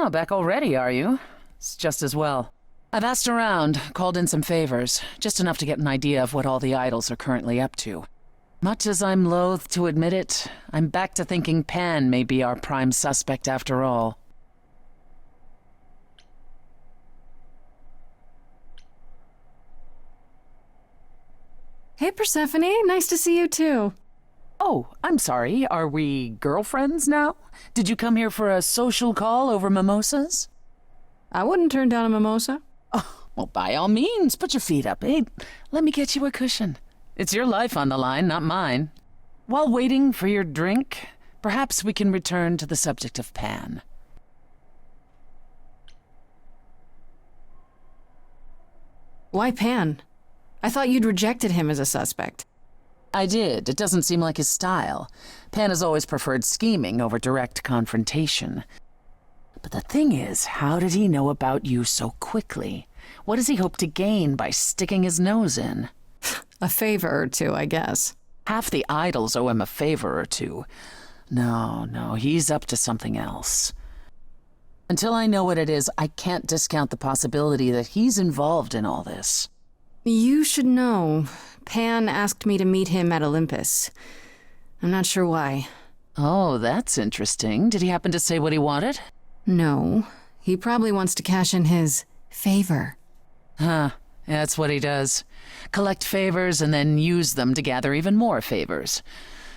Oh, back already, are you? It's just as well. I've asked around, called in some favors, just enough to get an idea of what all the idols are currently up to. Much as I'm loath to admit it, I'm back to thinking Pan may be our prime suspect after all. Hey, Persephone. Nice to see you, too. Oh, I'm sorry. Are we girlfriends now? Did you come here for a social call over mimosas? I wouldn't turn down a mimosa. Oh, well, by all means, put your feet up. Hey, let me get you a cushion. It's your life on the line, not mine. While waiting for your drink, perhaps we can return to the subject of Pan. Why Pan? I thought you'd rejected him as a suspect. I did. It doesn't seem like his style. Pan has always preferred scheming over direct confrontation. But the thing is, how did he know about you so quickly? What does he hope to gain by sticking his nose in? A favor or two, I guess. Half the idols owe him a favor or two. No, he's up to something else. Until I know what it is, I can't discount the possibility that he's involved in all this. You should know. Pan asked me to meet him at Olympus. I'm not sure why. Oh, that's interesting. Did he happen to say what he wanted? No. He probably wants to cash in his favor. Huh. That's what he does. Collect favors and then use them to gather even more favors.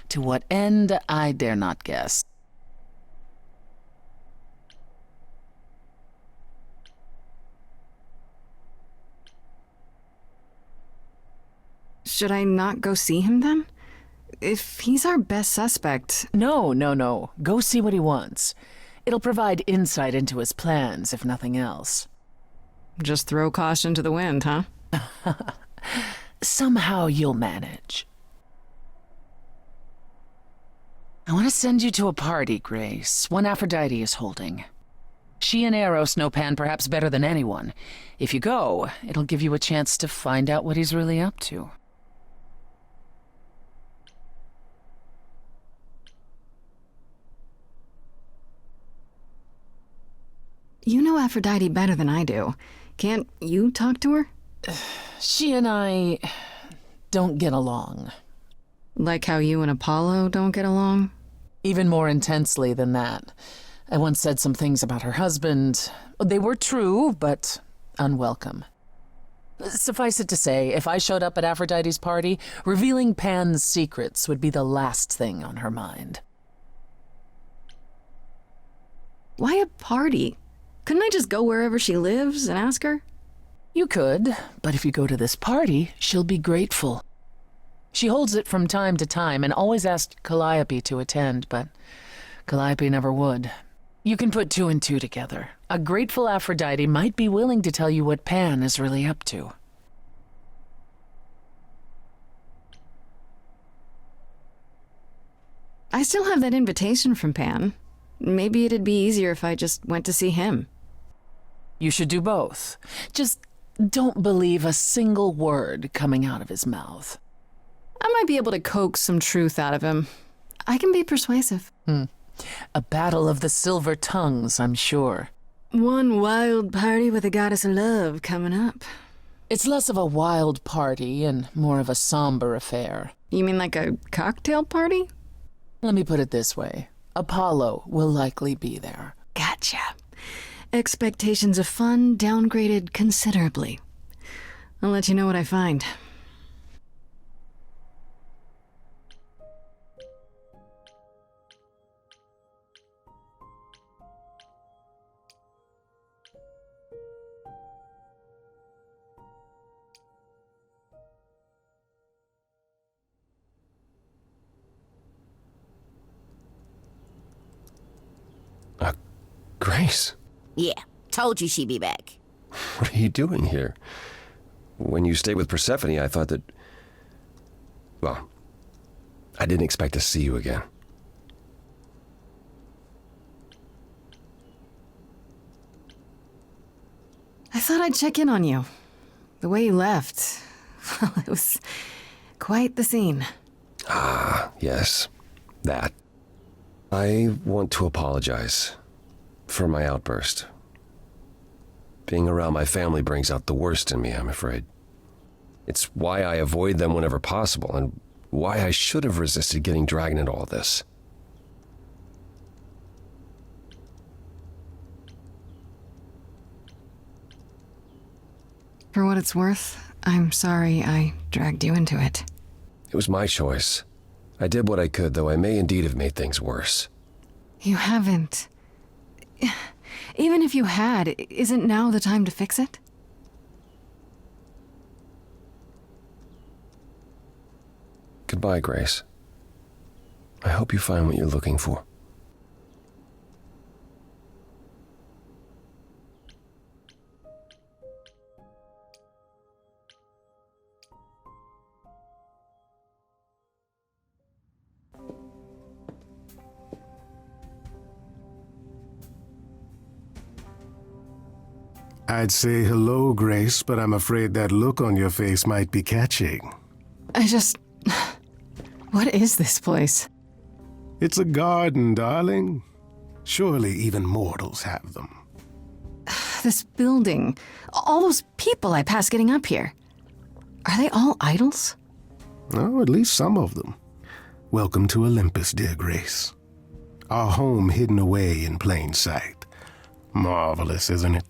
To what end, I dare not guess. Should I not go see him then? If he's our best suspect... No. Go see what he wants. It'll provide insight into his plans, if nothing else. Just throw caution to the wind, huh? Somehow you'll manage. I want to send you to a party, Grace. One Aphrodite is holding. She and Eros know Pan perhaps better than anyone. If you go, it'll give you a chance to find out what he's really up to. You know Aphrodite better than I do. Can't you talk to her? She and I don't get along. Like how you and Apollo don't get along? Even more intensely than that. I once said some things about her husband. They were true, but unwelcome. Suffice it to say, if I showed up at Aphrodite's party, revealing Pan's secrets would be the last thing on her mind. Why a party? Couldn't I just go wherever she lives and ask her? You could, but if you go to this party, she'll be grateful. She holds it from time to time and always asked Calliope to attend, but Calliope never would. You can put two and two together. A grateful Aphrodite might be willing to tell you what Pan is really up to. I still have that invitation from Pan. Maybe it'd be easier if I just went to see him. You should do both. Just don't believe a single word coming out of his mouth. I might be able to coax some truth out of him. I can be persuasive. A battle of the silver tongues, I'm sure. One wild party with a goddess of love coming up. It's less of a wild party and more of a somber affair. You mean like a cocktail party? Let me put it this way. Apollo will likely be there. Gotcha. Expectations of fun downgraded considerably. I'll let you know what I find. Grace? Yeah, told you she'd be back. What are you doing here? When you stayed with Persephone, I thought that... Well, I didn't expect to see you again. I thought I'd check in on you. The way you left, well, it was quite the scene. Ah, yes, that. I want to apologize for my outburst. Being around my family brings out the worst in me, I'm afraid. It's why I avoid them whenever possible, and why I should have resisted getting dragged into all this. For what it's worth, I'm sorry I dragged you into it. It was my choice. I did what I could, though I may indeed have made things worse. You haven't. Even if you had, isn't now the time to fix it? Goodbye, Grace. I hope you find what you're looking for. I'd say hello, Grace, but I'm afraid that look on your face might be catching. What is this place? It's a garden, darling. Surely even mortals have them. This building. All those people I pass getting up here. Are they all idols? Oh, at least some of them. Welcome to Olympus, dear Grace. Our home hidden away in plain sight. Marvelous, isn't it?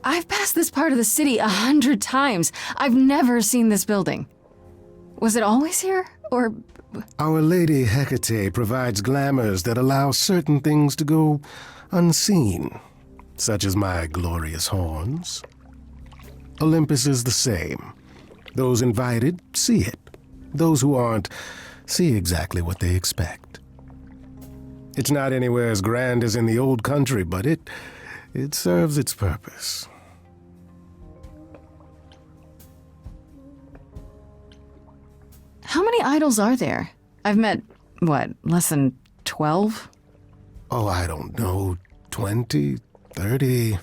I've passed this part of the city 100 times. I've never seen this building. Was it always here, or...? Our Lady Hecate provides glamours that allow certain things to go unseen, such as my glorious horns. Olympus is the same. Those invited see it. Those who aren't see exactly what they expect. It's not anywhere as grand as in the old country, but it serves its purpose. How many idols are there? I've met, less than 12? Oh, I don't know, 20, 30.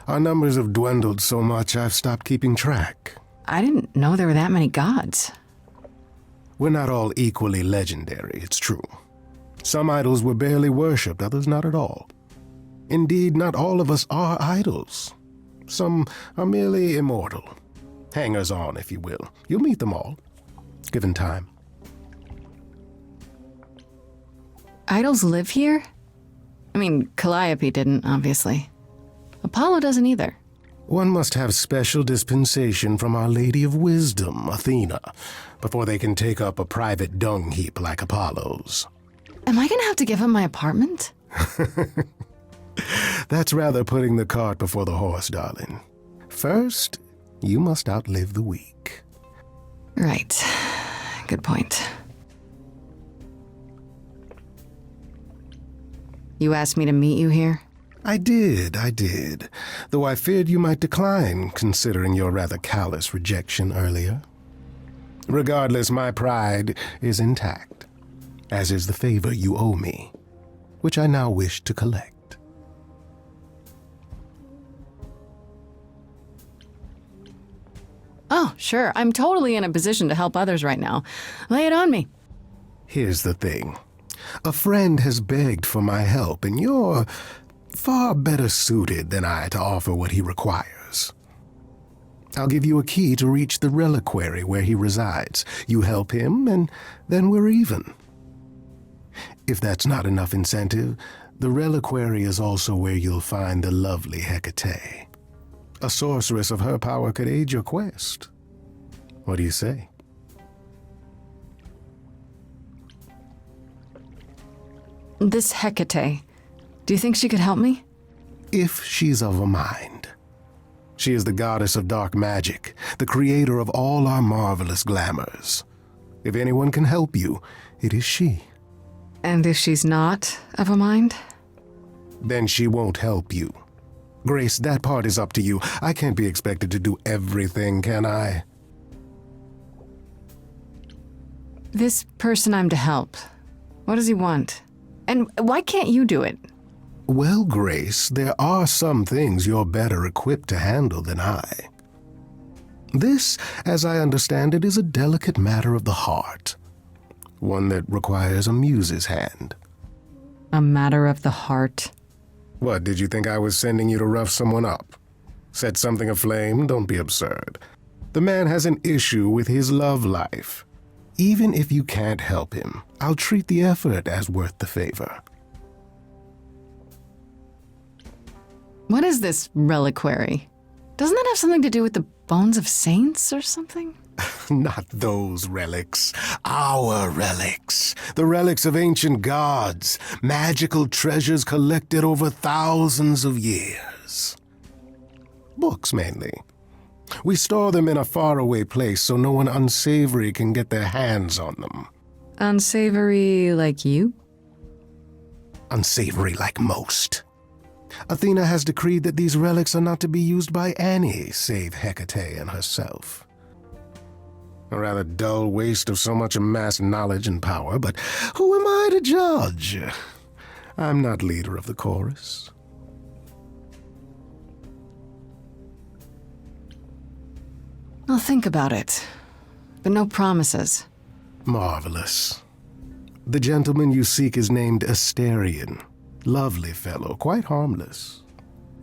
Our numbers have dwindled so much I've stopped keeping track. I didn't know there were that many gods. We're not all equally legendary, it's true. Some idols were barely worshipped, others not at all. Indeed, not all of us are idols. Some are merely immortal. Hangers-on, if you will. You'll meet them all, given time. Idols live here? I mean, Calliope didn't, obviously. Apollo doesn't either. One must have special dispensation from Our Lady of Wisdom, Athena, before they can take up a private dung heap like Apollo's. Am I gonna have to give him my apartment? That's rather putting the cart before the horse, darling. First, you must outlive the weak. Right. Good point. You asked me to meet you here? I did. Though I feared you might decline, considering your rather callous rejection earlier. Regardless, my pride is intact, as is the favor you owe me, which I now wish to collect. Oh, sure. I'm totally in a position to help others right now. Lay it on me. Here's the thing. A friend has begged for my help, and you're far better suited than I to offer what he requires. I'll give you a key to reach the reliquary where he resides. You help him, and then we're even. If that's not enough incentive, the reliquary is also where you'll find the lovely Hecate. A sorceress of her power could aid your quest. What do you say? This Hecate, do you think she could help me? If she's of a mind. She is the goddess of dark magic, the creator of all our marvelous glamours. If anyone can help you, it is she. And if she's not of a mind? Then she won't help you. Grace, that part is up to you. I can't be expected to do everything, can I? This person I'm to help, what does he want? And why can't you do it? Well, Grace, there are some things you're better equipped to handle than I. This, as I understand it, is a delicate matter of the heart. One that requires a muse's hand. A matter of the heart. What, did you think I was sending you to rough someone up? Set something aflame? Don't be absurd. The man has an issue with his love life. Even if you can't help him, I'll treat the effort as worth the favor. What is this reliquary? Doesn't that have something to do with the bones of saints or something? Not those relics. Our relics. The relics of ancient gods. Magical treasures collected over thousands of years. Books, mainly. We store them in a faraway place so no one unsavory can get their hands on them. Unsavory like you? Unsavory like most. Athena has decreed that these relics are not to be used by any save Hecate and herself. A rather dull waste of so much amassed knowledge and power, but who am I to judge? I'm not leader of the chorus. I'll think about it, but no promises. Marvelous. The gentleman you seek is named Asterion. Lovely fellow, quite harmless.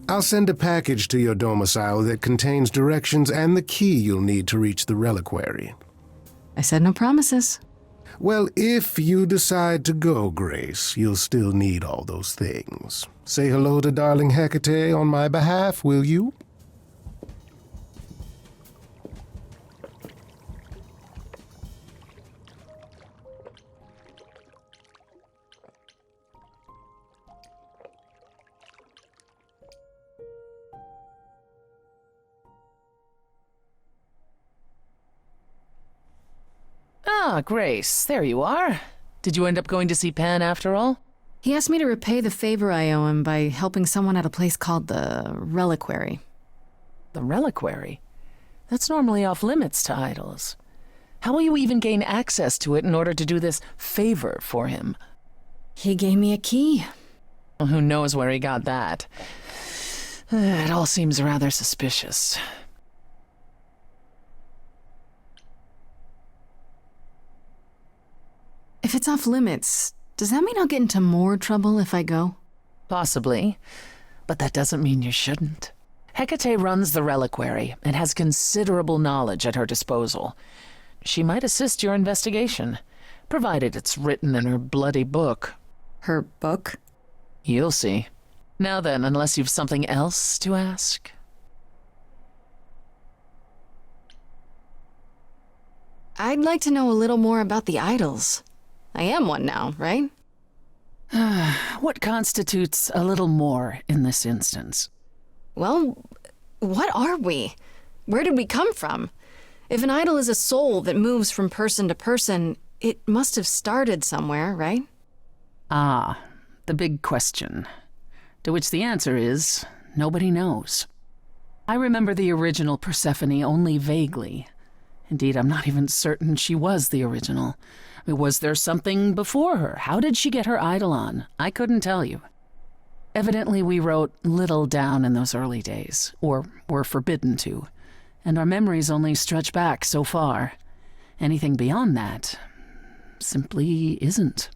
I'll send a package to your domicile that contains directions and the key you'll need to reach the reliquary. I said no promises. Well, if you decide to go, Grace, you'll still need all those things. Say hello to darling Hecate on my behalf, will you? Ah, Grace, there you are. Did you end up going to see Pan after all? He asked me to repay the favor I owe him by helping someone at a place called the Reliquary. The reliquary? That's normally off limits to idols. How will you even gain access to it in order to do this favor for him? He gave me a key. Well, who knows where he got that? It all seems rather suspicious. If it's off limits, does that mean I'll get into more trouble if I go? Possibly, but that doesn't mean you shouldn't. Hecate runs the reliquary and has considerable knowledge at her disposal. She might assist your investigation, provided it's written in her bloody book. Her book? You'll see. Now then, unless you've something else to ask. I'd like to know a little more about the idols. I am one now, right? What constitutes a little more in this instance? Well, what are we? Where did we come from? If an idol is a soul that moves from person to person, it must have started somewhere, right? Ah, the big question. To which the answer is, nobody knows. I remember the original Persephone only vaguely. Indeed, I'm not even certain she was the original. Was there something before her? How did she get her idol on? I couldn't tell you. Evidently, we wrote little down in those early days, or were forbidden to, and our memories only stretch back so far. Anything beyond that simply isn't.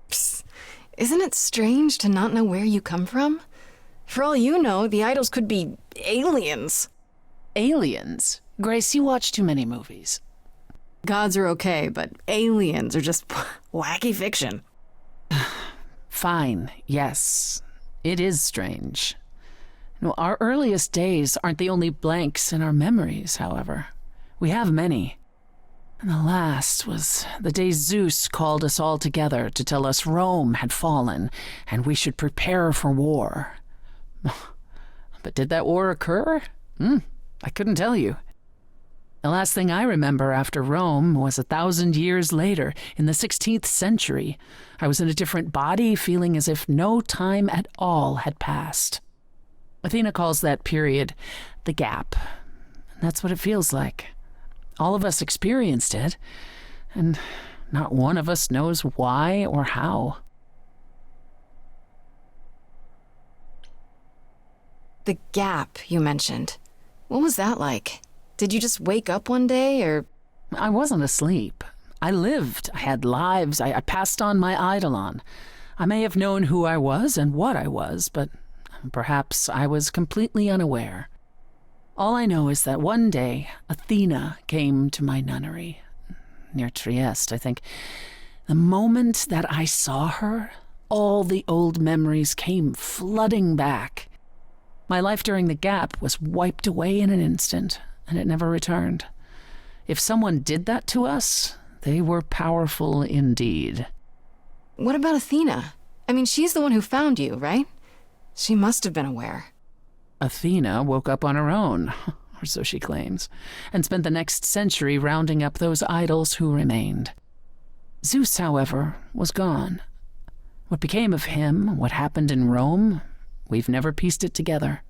Psst. Isn't it strange to not know where you come from? For all you know, the idols could be aliens. Aliens? Grace, you watch too many movies. Gods are okay, but aliens are just wacky fiction. Fine, yes. It is strange. No, our earliest days aren't the only blanks in our memories, however. We have many. And the last was the day Zeus called us all together to tell us Rome had fallen and we should prepare for war. But did that war occur? I couldn't tell you. The last thing I remember after Rome was 1,000 years later, in the 16th century. I was in a different body, feeling as if no time at all had passed. Athena calls that period the gap. And that's what it feels like. All of us experienced it, and not one of us knows why or how. The gap you mentioned. What was that like? Did you just wake up one day, or...? I wasn't asleep. I lived. I had lives. I passed on my eidolon. I may have known who I was and what I was, but perhaps I was completely unaware. All I know is that one day Athena came to my nunnery, near Trieste, I think. The moment that I saw her, all the old memories came flooding back. My life during the gap was wiped away in an instant, and it never returned. If someone did that to us, they were powerful indeed. What about Athena? I mean, she's the one who found you, right? She must have been aware. Athena woke up on her own, or so she claims, and spent the next century rounding up those idols who remained. Zeus, however, was gone. What became of him, what happened in Rome, we've never pieced it together.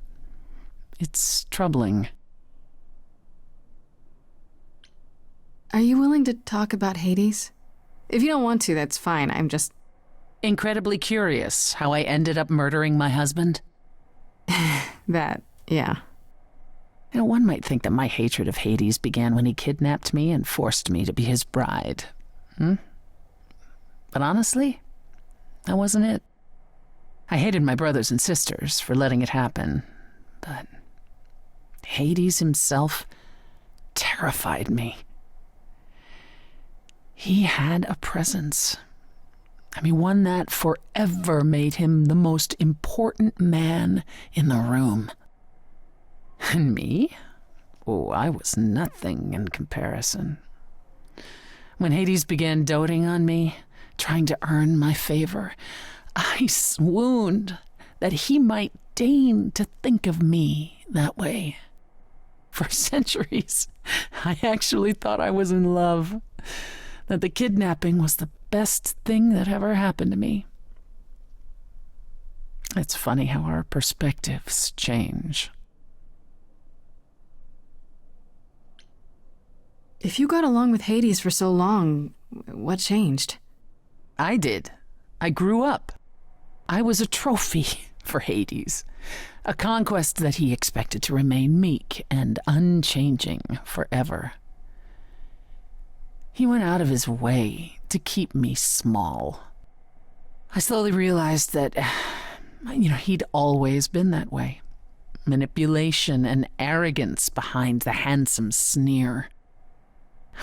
It's troubling. Are you willing to talk about Hades? If you don't want to, that's fine. I'm just... Incredibly curious how I ended up murdering my husband. That, yeah. One might think that my hatred of Hades began when he kidnapped me and forced me to be his bride. But honestly, that wasn't it. I hated my brothers and sisters for letting it happen, but Hades himself terrified me. He had a presence. One that forever made him the most important man in the room. And me? Oh, I was nothing in comparison. When Hades began doting on me, trying to earn my favor, I swooned that he might deign to think of me that way. For centuries, I actually thought I was in love, that the kidnapping was the best thing that ever happened to me. It's funny how our perspectives change. If you got along with Hades for so long, what changed? I did. I grew up. I was a trophy for Hades, a conquest that he expected to remain meek and unchanging forever. He went out of his way to keep me small. I slowly realized that, he'd always been that way. Manipulation and arrogance behind the handsome sneer.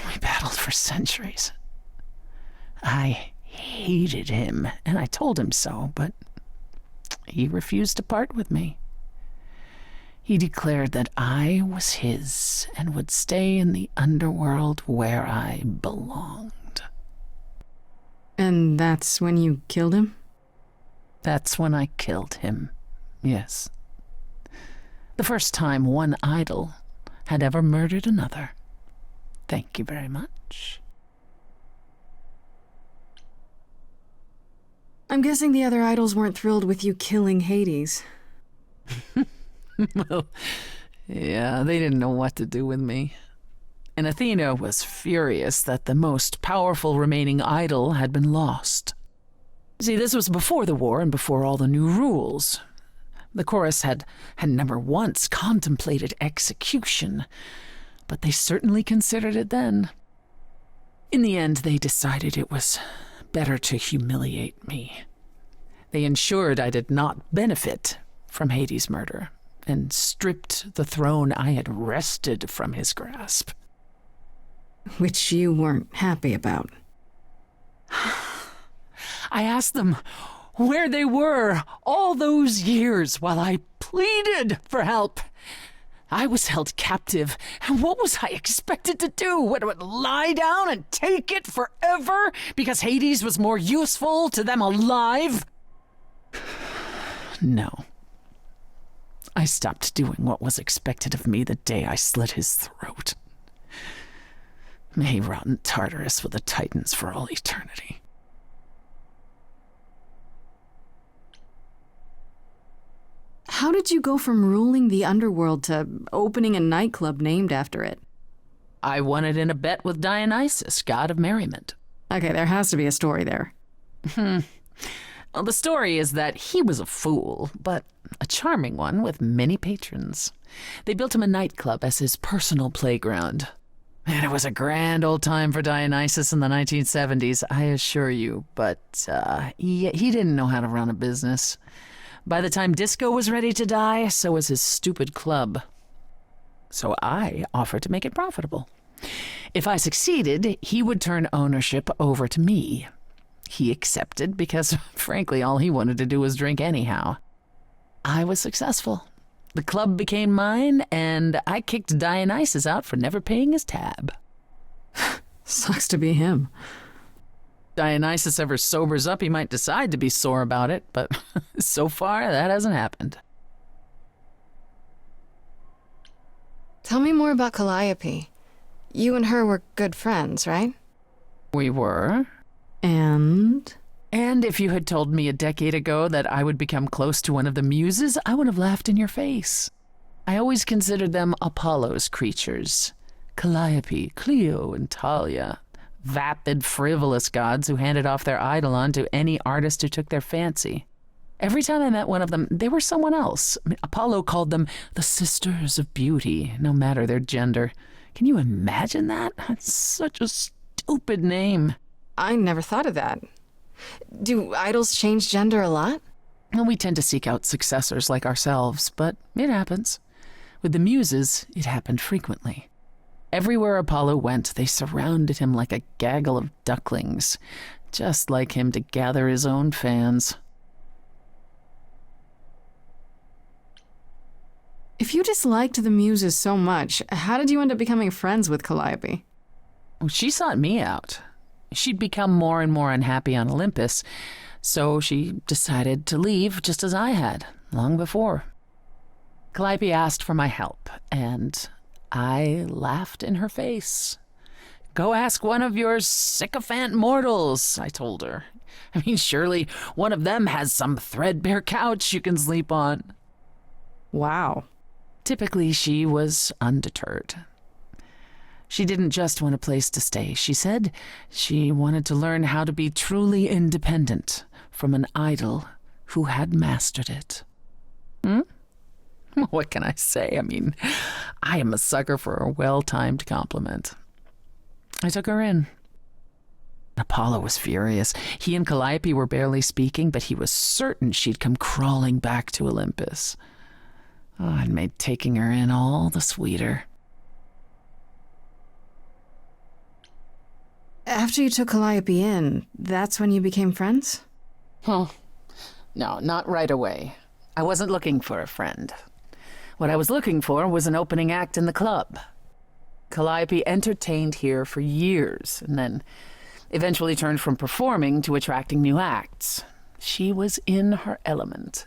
We battled for centuries. I hated him, and I told him so, but he refused to part with me. He declared that I was his and would stay in the underworld where I belonged. And that's when you killed him? That's when I killed him, yes. The first time one idol had ever murdered another. Thank you very much. I'm guessing the other idols weren't thrilled with you killing Hades. Well, yeah, they didn't know what to do with me. And Athena was furious that the most powerful remaining idol had been lost. See, this was before the war and before all the new rules. The chorus had never once contemplated execution, but they certainly considered it then. In the end, they decided it was better to humiliate me. They ensured I did not benefit from Hades' murder, and stripped the throne I had wrested from his grasp. Which you weren't happy about. I asked them where they were all those years while I pleaded for help. I was held captive, and what was I expected to do? What, lie down and take it forever because Hades was more useful to them alive? No. I stopped doing what was expected of me the day I slit his throat. May he rot in Tartarus with the Titans for all eternity. How did you go from ruling the underworld to opening a nightclub named after it? I won it in a bet with Dionysus, god of merriment. Okay, there has to be a story there. Well, the story is that he was a fool, but a charming one with many patrons. They built him a nightclub as his personal playground. And it was a grand old time for Dionysus in the 1970s, I assure you, but he didn't know how to run a business. By the time disco was ready to die, so was his stupid club. So I offered to make it profitable. If I succeeded, he would turn ownership over to me. He accepted because, frankly, all he wanted to do was drink anyhow. I was successful. The club became mine, and I kicked Dionysus out for never paying his tab. Sucks to be him. Dionysus ever sobers up, he might decide to be sore about it, but so far, that hasn't happened. Tell me more about Calliope. You and her were good friends, right? We were. And if you had told me a decade ago that I would become close to one of the muses, I would have laughed in your face. I always considered them Apollo's creatures. Calliope, Clio, and Talia. Vapid, frivolous gods who handed off their eidolon to any artist who took their fancy. Every time I met one of them, they were someone else. Apollo called them the Sisters of Beauty, no matter their gender. Can you imagine that? That's such a stupid name. I never thought of that. Do idols change gender a lot? Well, we tend to seek out successors like ourselves, but it happens. With the muses, it happened frequently. Everywhere Apollo went, they surrounded him like a gaggle of ducklings, just like him to gather his own fans. If you disliked the muses so much, how did you end up becoming friends with Calliope? Well, she sought me out. She'd become more and more unhappy on Olympus, so she decided to leave just as I had, long before. Calliope asked for my help, and I laughed in her face. Go ask one of your sycophant mortals, I told her. I mean, surely one of them has some threadbare couch you can sleep on. Wow. Typically, she was undeterred. She didn't just want a place to stay. She said she wanted to learn how to be truly independent from an idol who had mastered it. What can I say? I mean, I am a sucker for a well-timed compliment. I took her in. Apollo was furious. He and Calliope were barely speaking, but he was certain she'd come crawling back to Olympus. Oh, it made taking her in all the sweeter. After you took Calliope in, that's when you became friends? Well, no, not right away. I wasn't looking for a friend. What I was looking for was an opening act in the club. Calliope entertained here for years, and then eventually turned from performing to attracting new acts. She was in her element.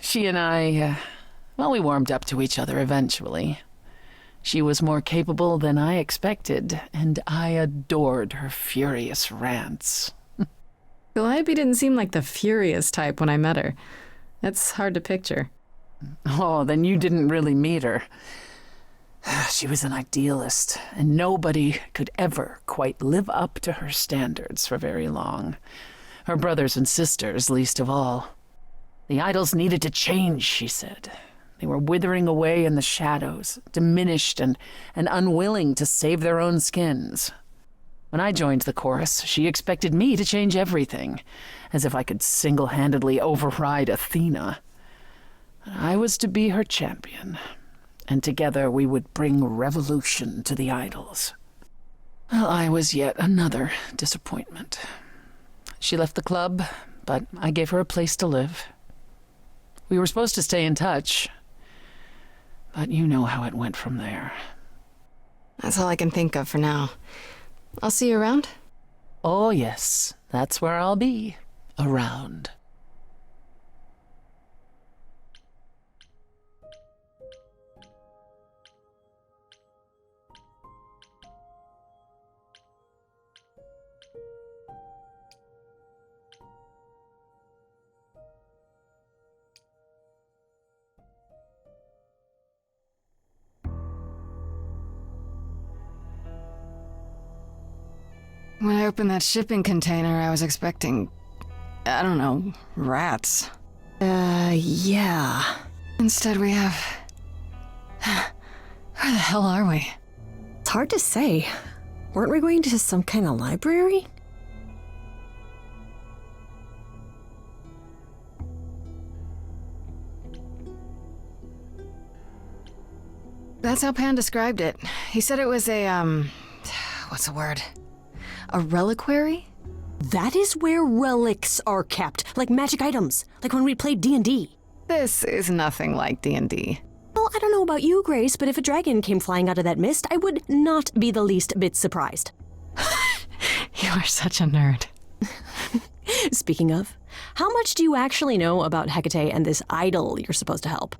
She and I, we warmed up to each other eventually. She was more capable than I expected, and I adored her furious rants. Calliope didn't seem like the furious type when I met her. That's hard to picture. Oh, then you didn't really meet her. She was an idealist, and nobody could ever quite live up to her standards for very long. Her brothers and sisters, least of all. The idols needed to change, she said. They were withering away in the shadows, diminished and unwilling to save their own skins. When I joined the chorus, she expected me to change everything, as if I could single-handedly override Athena. I was to be her champion, and together we would bring revolution to the idols. Well, I was yet another disappointment. She left the club, but I gave her a place to live. We were supposed to stay in touch, but you know how it went from there. That's all I can think of for now. I'll see you around? Oh, yes, that's where I'll be. Around. When I opened that shipping container, I was expecting, I don't know, rats. Yeah. Instead we have... Where the hell are we? It's hard to say. Weren't we going to some kind of library? That's how Pan described it. He said it was a, what's the word? A reliquary? That is where relics are kept, like magic items, like when we played D&D. This is nothing like D&D. Well, I don't know about you, Grace, but if a dragon came flying out of that mist, I would not be the least bit surprised. You are such a nerd. Speaking of, how much do you actually know about Hecate and this idol you're supposed to help?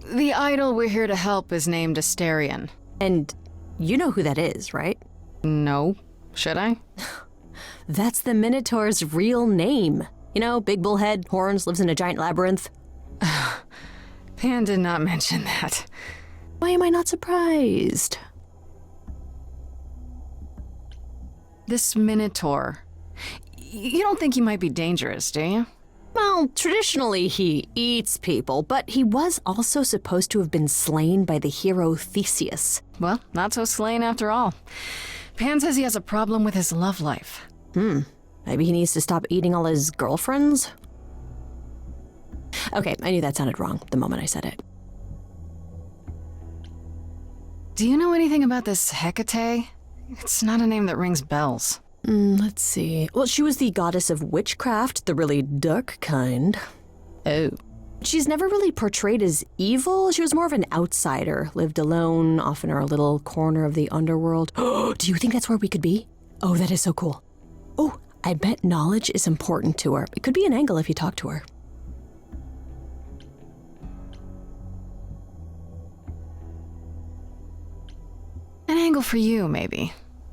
The idol we're here to help is named Asterion. And you know who that is, right? No. Should I? That's the Minotaur's real name. You know, big bullhead, horns, lives in a giant labyrinth. Pan did not mention that. Why am I not surprised? This Minotaur. You don't think he might be dangerous, do you? Well, traditionally he eats people, but he was also supposed to have been slain by the hero Theseus. Well, not so slain after all. Pan says he has a problem with his love life. Maybe he needs to stop eating all his girlfriends? Okay, I knew that sounded wrong the moment I said it. Do you know anything about this Hecate? It's not a name that rings bells. Let's see. Well, she was the goddess of witchcraft, the really dark kind. Oh. She's never really portrayed as evil. She was more of an outsider, lived alone, off in her little corner of the underworld. Do you think that's where we could be? Oh, that is so cool. Oh, I bet knowledge is important to her. It could be an angle if you talk to her. An angle for you, maybe.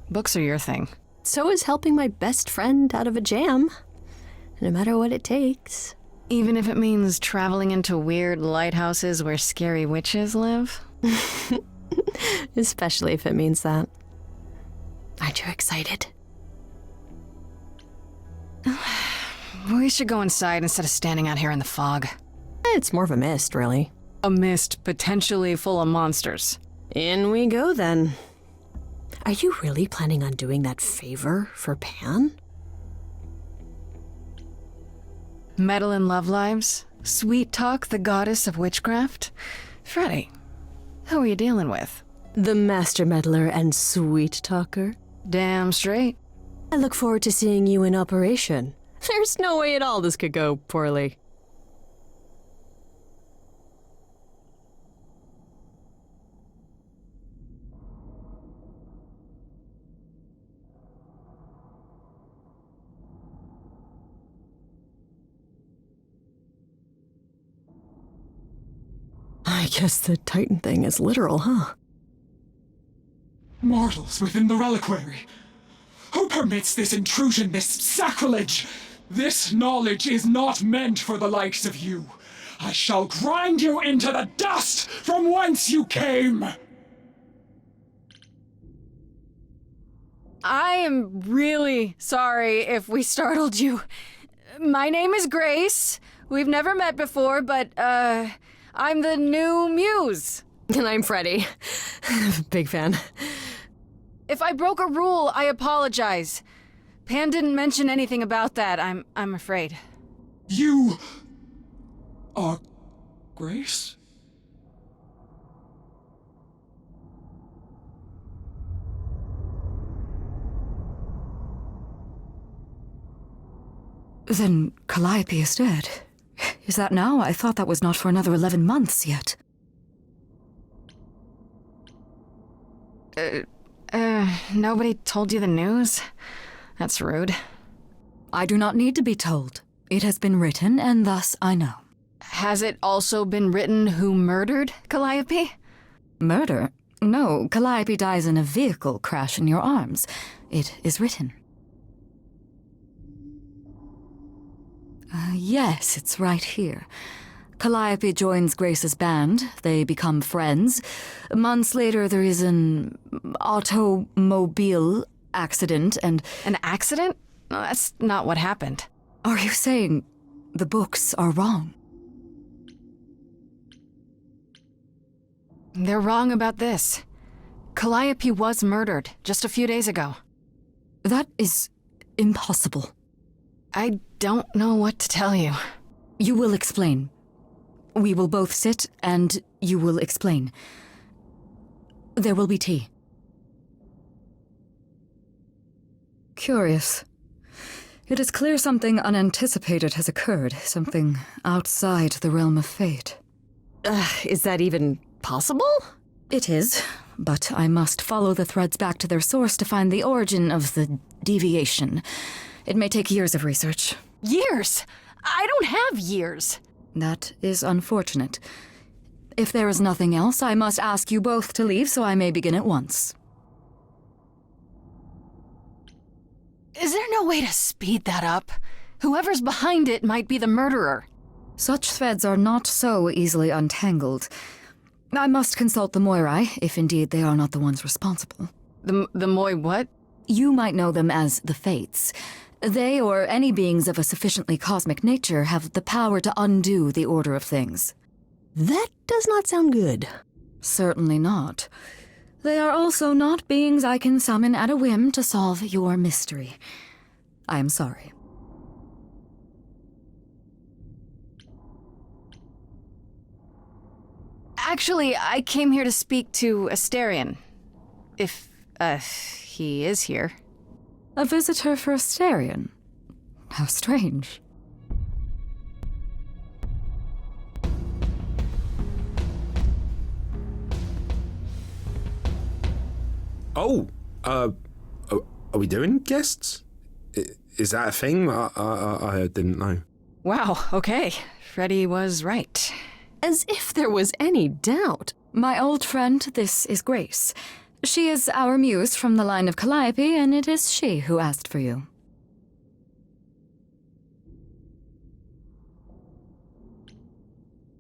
Books are your thing. So is helping my best friend out of a jam. No matter what it takes. Even if it means traveling into weird lighthouses where scary witches live? Especially if it means that. Aren't you excited? We should go inside instead of standing out here in the fog. It's more of a mist, really. A mist potentially full of monsters. In we go, then. Are you really planning on doing that favor for Pan? Meddle in love lives? Sweet Talk, the goddess of witchcraft? Freddy, who are you dealing with? The master meddler and sweet talker. Damn straight. I look forward to seeing you in operation. There's no way at all this could go poorly. I guess the Titan thing is literal, huh? Mortals within the reliquary. Who permits this intrusion, this sacrilege? This knowledge is not meant for the likes of you. I shall grind you into the dust from whence you came! I am really sorry if we startled you. My name is Grace. We've never met before, but, I'm the new muse. And I'm Freddy. Big fan. If I broke a rule, I apologize. Pan didn't mention anything about that, I'm afraid. You are Grace? Then Calliope is dead. Is that now? I thought that was not for another 11 months yet. Nobody told you the news? That's rude. I do not need to be told. It has been written, and thus I know. Has it also been written who murdered Calliope? Murder? No, Calliope dies in a vehicle crash in your arms. It is written. Yes, it's right here. Calliope joins Grace's band. They become friends. Months later, there is an automobile accident and... An accident? No, that's not what happened. Are you saying the books are wrong? They're wrong about this. Calliope was murdered just a few days ago. That is impossible. I don't know what to tell you. You will explain. We will both sit, and you will explain. There will be tea. Curious. It is clear something unanticipated has occurred, something outside the realm of fate. Is that even possible? It is, but I must follow the threads back to their source to find the origin of the deviation. It may take years of research. Years? I don't have years. That is unfortunate. If there is nothing else, I must ask you both to leave so I may begin at once. Is there no way to speed that up? Whoever's behind it might be the murderer. Such threads are not so easily untangled. I must consult the Moirai, if indeed they are not the ones responsible. The Moi what? You might know them as the Fates. They, or any beings of a sufficiently cosmic nature, have the power to undo the order of things. That does not sound good. Certainly not. They are also not beings I can summon at a whim to solve your mystery. I am sorry. Actually, I came here to speak to Asterion. If, he is here. A visitor for Asterion? How strange. Oh, are we doing guests? Is that a thing? I didn't know. Wow, okay. Freddy was right. As if there was any doubt. My old friend, this is Grace. She is our muse from the line of Calliope, and it is she who asked for you.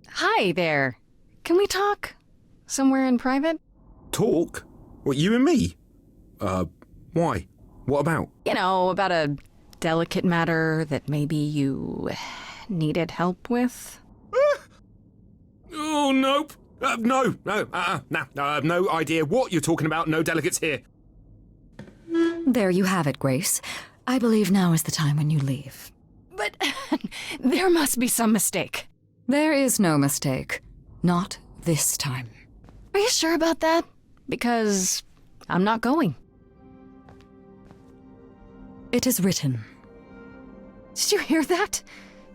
Hi there. Can we talk? Somewhere in private? Talk? What, you and me? Why? What about? You know, about a delicate matter that maybe you needed help with? Oh, nope. No, I have no idea what you're talking about. No delegates here. There you have it, Grace. I believe now is the time when you leave. But there must be some mistake. There is no mistake. Not this time. Are you sure about that? Because I'm not going. It is written. Did you hear that?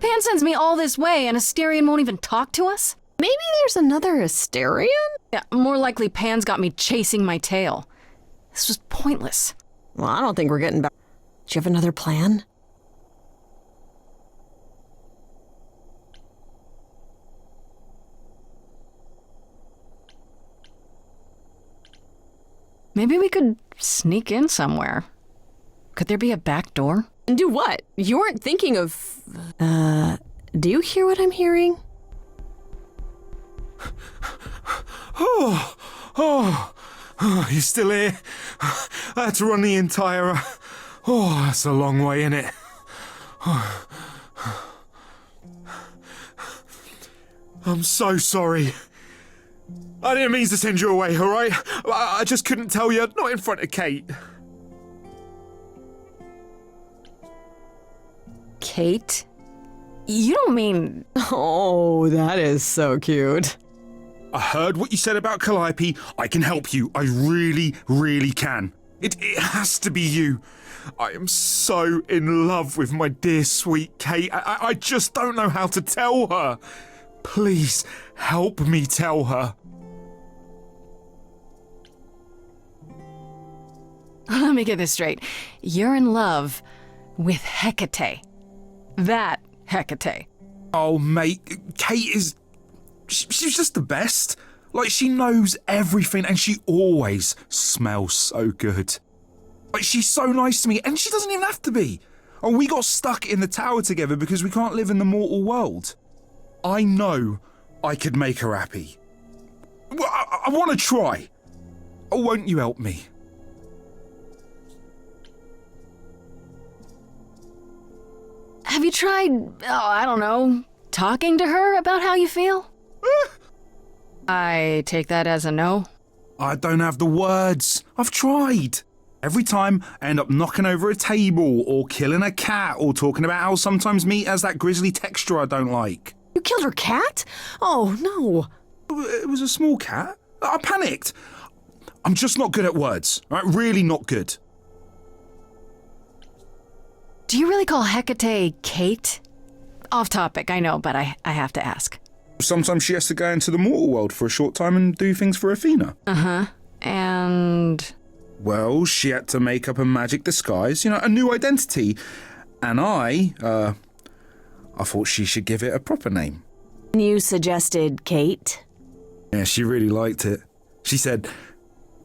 Pan sends me all this way and Asterion won't even talk to us? Maybe there's another Asterion? Yeah, more likely Pan's got me chasing my tail. This was pointless. Well, I don't think we're getting back. Do you have another plan? Maybe we could sneak in somewhere. Could there be a back door? And do what? You weren't thinking of... do you hear what I'm hearing? Oh, you're still here? I had to run the entire... Oh, that's a long way, innit? I'm so sorry. I didn't mean to send you away, alright? I just couldn't tell you, not in front of Kate. Kate? You don't mean... Oh, that is so cute. I heard what you said about Calliope. I can help you. I really, really can. It has to be you. I am so in love with my dear sweet Kate. I just don't know how to tell her. Please, help me tell her. Let me get this straight. You're in love with Hecate. That Hecate. Oh, mate, Kate is... She's just the best. Like, she knows everything and she always smells so good. Like, she's so nice to me and she doesn't even have to be. Oh, we got stuck in the tower together because we can't live in the mortal world. I know I could make her happy. Well, I want to try. Oh, won't you help me? Have you tried, I don't know, talking to her about how you feel? I take that as a no. I don't have the words. I've tried. Every time I end up knocking over a table or killing a cat or talking about how sometimes meat has that grisly texture I don't like. You killed her cat? Oh, no. It was a small cat. I panicked. I'm just not good at words. Right? Really not good. Do you really call Hecate Kate? Off topic, I know, but I have to ask. Sometimes she has to go into the mortal world for a short time and do things for Athena. Uh-huh. And... Well, she had to make up a magic disguise, a new identity. And I thought she should give it a proper name. You suggested Kate? Yeah, she really liked it. She said,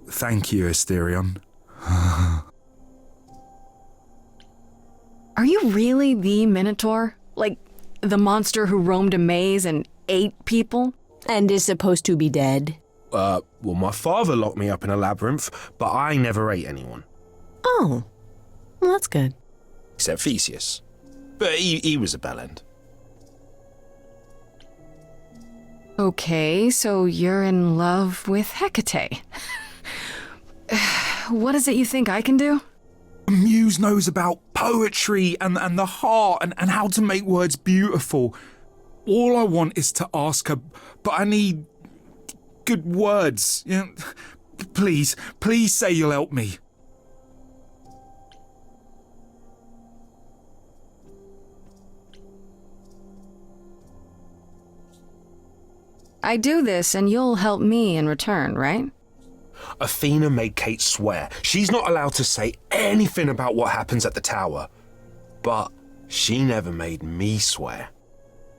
"Thank you, Asterion." Are you really the Minotaur? Like, the monster who roamed a maze and ate people? And is supposed to be dead? Well, my father locked me up in a labyrinth, but I never ate anyone. Oh, well, that's good. Except Theseus. But he was a bellend. Okay, so you're in love with Hecate. What is it you think I can do? Muse knows about poetry and the heart and how to make words beautiful. All I want is to ask her, but I need good words. Please say you'll help me. I do this and you'll help me in return, right? Athena made Kate swear she's not allowed to say anything about what happens at the tower. But she never made me swear.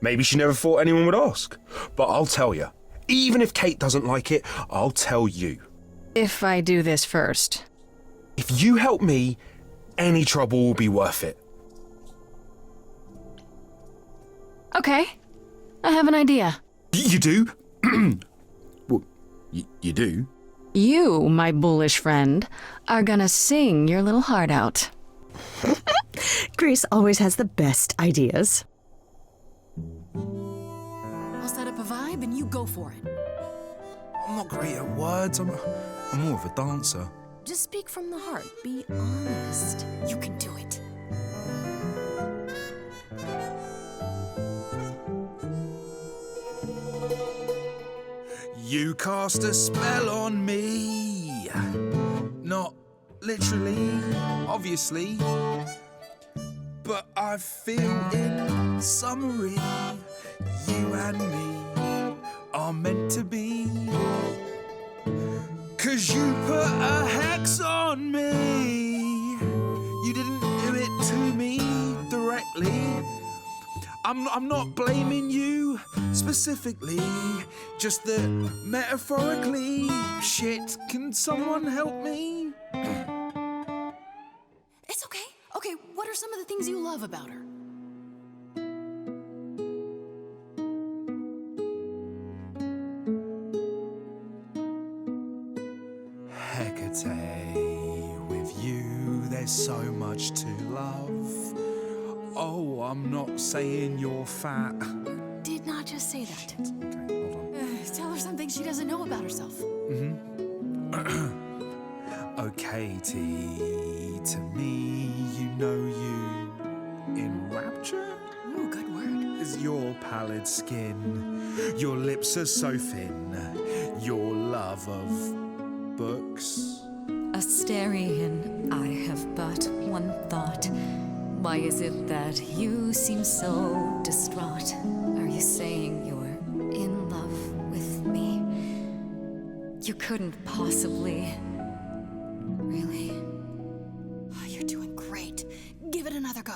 Maybe she never thought anyone would ask. But I'll tell you, even if Kate doesn't like it, I'll tell you. If I do this first. If you help me, any trouble will be worth it. Okay, I have an idea. You do? Well, you do? You, my bullish friend, are gonna sing your little heart out. Grace always has the best ideas. I'll set up a vibe and you go for it. I'm not great at words. I'm more of a dancer. Just speak from the heart. Be honest. You can do it. You cast a spell on me. Not literally, obviously. But I feel in summary, you and me are meant to be. 'Cause you put a hex on me. You didn't do it to me directly. I'm not blaming you specifically, just that metaphorically. Shit, can someone help me? It's okay. Okay, what are some of the things you love about her? Hecate, with you there's so much to love. Oh, I'm not saying you're fat. Did not just say that. Okay, hold on. Tell her something she doesn't know about herself. Oh, Katie, to me, you know you enrapture? Ooh, good word. Is your pallid skin, your lips are so thin, your love of books. Asterion, I have but one thought. Why is it that you seem so distraught? Are you saying you're in love with me? You couldn't possibly. Really? Oh, you're doing great. Give it another go.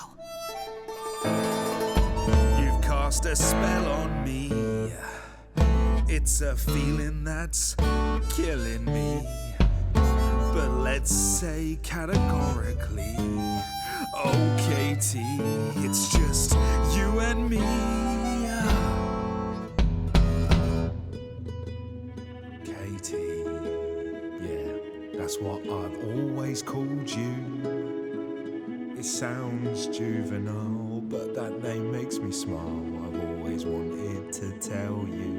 You've cast a spell on me. It's a feeling that's killing me. But let's say categorically, oh, Katie, it's just you and me. Katie, yeah, that's what I've always called you. It sounds juvenile, but that name makes me smile. I've always wanted to tell you.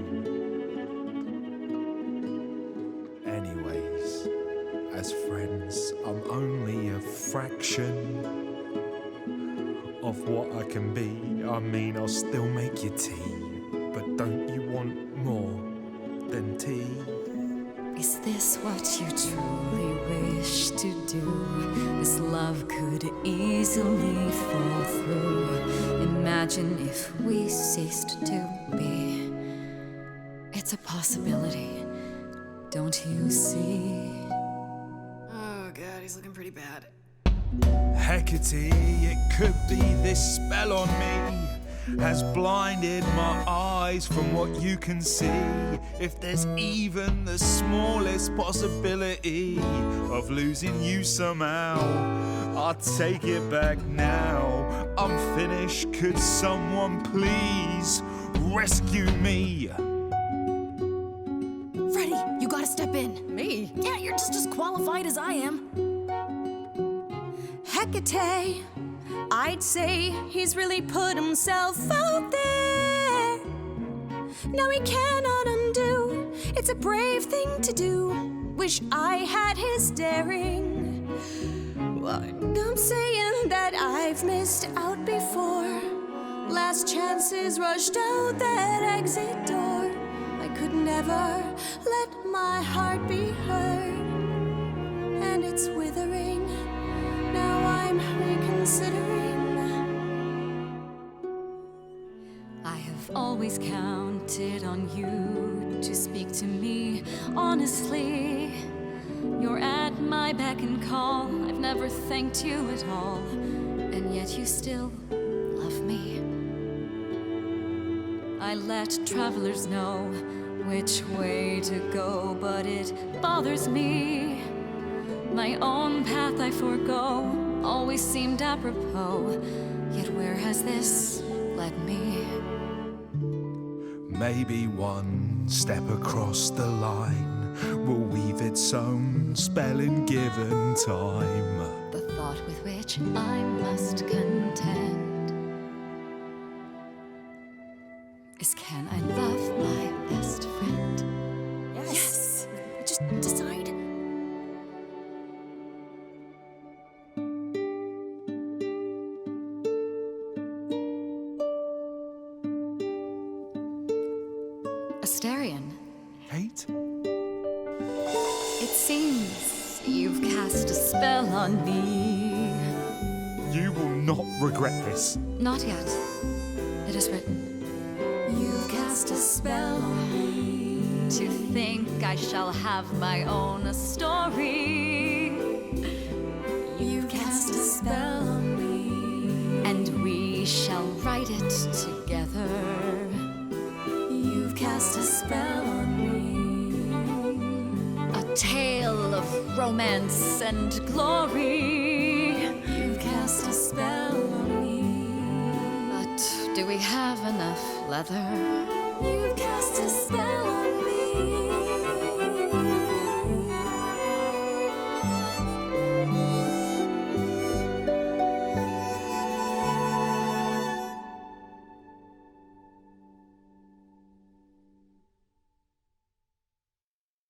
best friends. I'm only a fraction of what I can be. I mean, I'll still make you tea, but don't you want more than tea? Is this what you truly wish to do? This love could easily fall through. Imagine if we ceased to be. It's a possibility, don't you see? Oh god, he's looking pretty bad. Hecate, it could be this spell on me has blinded my eyes from what you can see. If there's even the smallest possibility of losing you somehow, I'll take it back now. I'm finished, could someone please rescue me? Freddy, you gotta step in. Me? Yeah, you're just as qualified as I am. Hecate, I'd say he's really put himself out there. Now he cannot undo. It's a brave thing to do. Wish I had his daring. I'm saying that I've missed out before. Last chances rushed out that exit door. I could never let my heart be heard, and it's withering. Now I'm reconsidering. I have always counted on you to speak to me honestly. You're at my beck and call. I've never thanked you at all, and yet you still love me. I let travelers know which way to go, but it bothers me. My own path I forego, always seemed apropos. Yet where has this led me? Maybe one step across the line will weave its own spell in given time. The thought with which I must contend is, can I love my best friend? Yes. Just decide. Asterion, Kate? it seems you've cast a spell on me. You will not regret this. Not yet. It is written. You've cast a spell on me. To think I shall have my own story. You've cast a spell on me. And we shall write it together. You've cast a spell on me. A tale of romance and glory. You've cast a spell on me. But do we have enough leather? You've cast a spell on me.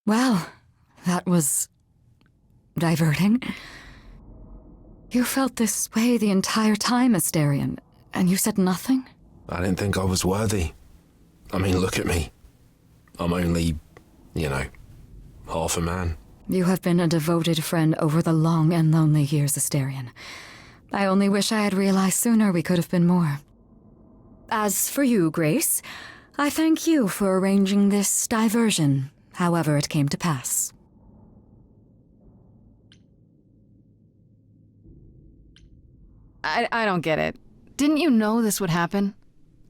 Well, that was diverting. You felt this way the entire time, Asterion, and you said nothing? I didn't think I was worthy. I mean, look at me. I'm only, half a man. You have been a devoted friend over the long and lonely years, Asterion. I only wish I had realized sooner we could have been more. As for you, Grace, I thank you for arranging this diversion, however it came to pass. I don't get it. Didn't you know this would happen?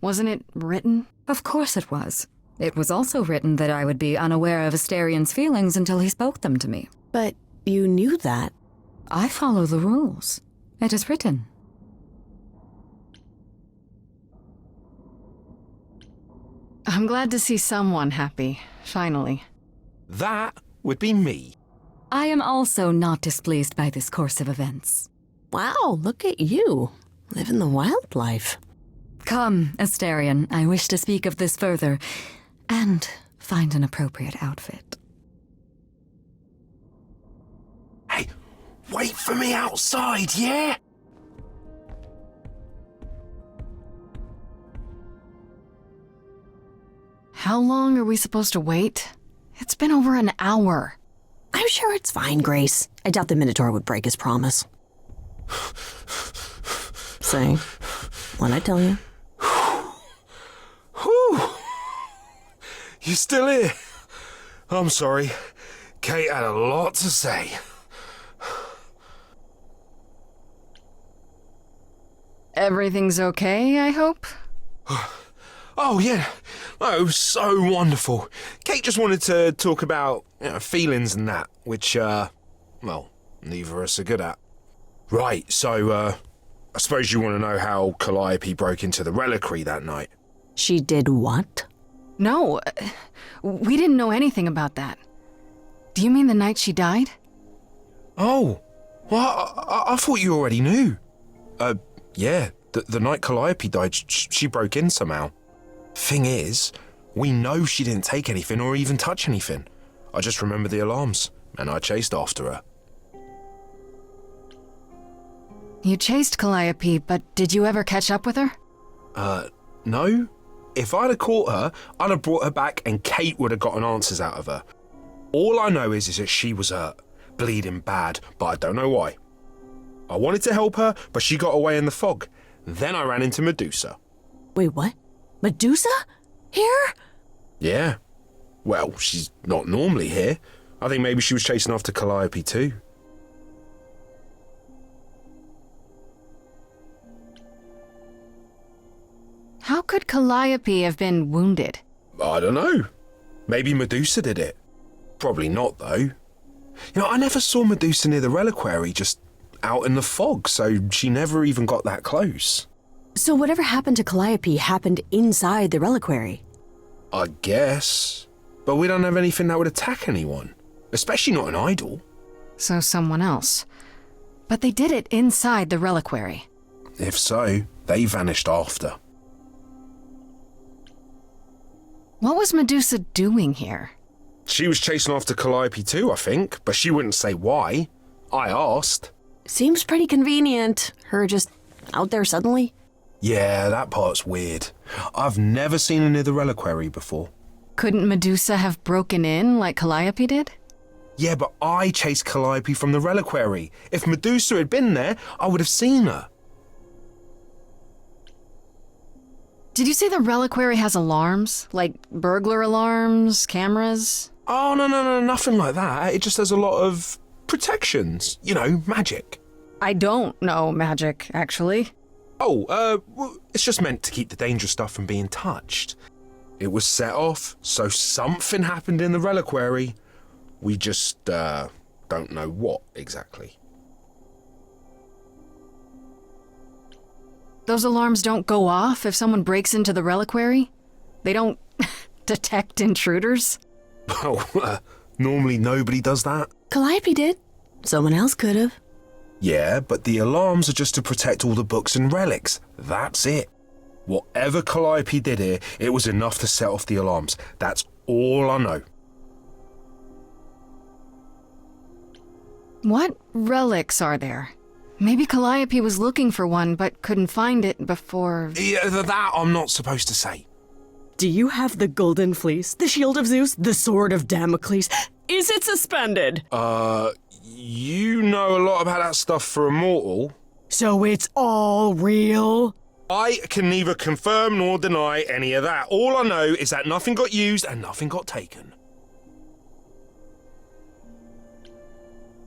Wasn't it written? Of course it was. It was also written that I would be unaware of Asterion's feelings until he spoke them to me. But you knew that. I follow the rules. It is written. I'm glad to see someone happy, finally. That would be me. I am also not displeased by this course of events. Wow, look at you. Living the wild life. Come, Asterion, I wish to speak of this further, and find an appropriate outfit. wait for me outside, yeah? How long are we supposed to wait? It's been over an hour. I'm sure it's fine, Grace. I doubt the Minotaur would break his promise. Say, what'd I tell you? Whew. You still here? I'm sorry. Kate had a lot to say. Everything's okay, I hope? Oh, yeah. Oh, it was so wonderful. Kate just wanted to talk about feelings and that, which, well, neither of us are good at. Right, so, I suppose you want to know how Calliope broke into the reliquary that night. She did what? No, we didn't know anything about that. Do you mean the night she died? Oh, well, I thought you already knew. Yeah, the night Calliope died, she broke in somehow. Thing is, we know she didn't take anything or even touch anything. I just remember the alarms, and I chased after her. You chased Calliope, but did you ever catch up with her? No. If I'd have caught her, I'd have brought her back and Kate would have gotten answers out of her. All I know is that she was hurt, bleeding bad, but I don't know why. I wanted to help her, but she got away in the fog. Then I ran into Medusa. Wait, what? Medusa? Here? Yeah. Well, she's not normally here. I think maybe she was chasing after Calliope too. How could Calliope have been wounded? I don't know. Maybe Medusa did it. Probably not, though. I never saw Medusa near the reliquary, just out in the fog, so she never even got that close. So whatever happened to Calliope happened inside the reliquary? I guess. But we don't have anything that would attack anyone. Especially not an idol. So someone else. But they did it inside the reliquary. If so, they vanished after. What was Medusa doing here? She was chasing after Calliope too, I think, but she wouldn't say why. I asked. Seems pretty convenient. Her just out there suddenly. Yeah, that part's weird. I've never seen her near the reliquary before. Couldn't Medusa have broken in like Calliope did? Yeah, but I chased Calliope from the reliquary. If Medusa had been there, I would have seen her. Did you say the reliquary has alarms? Like burglar alarms, cameras? Oh, no, nothing like that. It just has a lot of protections. Magic. I don't know magic, actually. Oh, well, it's just meant to keep the dangerous stuff from being touched. It was set off, so something happened in the reliquary. We just, don't know what exactly. Those alarms don't go off if someone breaks into the reliquary? They don't detect intruders? Well, normally nobody does that. Calliope did. Someone else could have. Yeah, but the alarms are just to protect all the books and relics. That's it. Whatever Calliope did here, it was enough to set off the alarms. That's all I know. What relics are there? Maybe Calliope was looking for one but couldn't find it before... Yeah, that I'm not supposed to say. Do you have the golden fleece, the shield of Zeus, the sword of Damocles? Is it suspended? You know a lot about that stuff for a mortal. So it's all real? I can neither confirm nor deny any of that. All I know is that nothing got used and nothing got taken.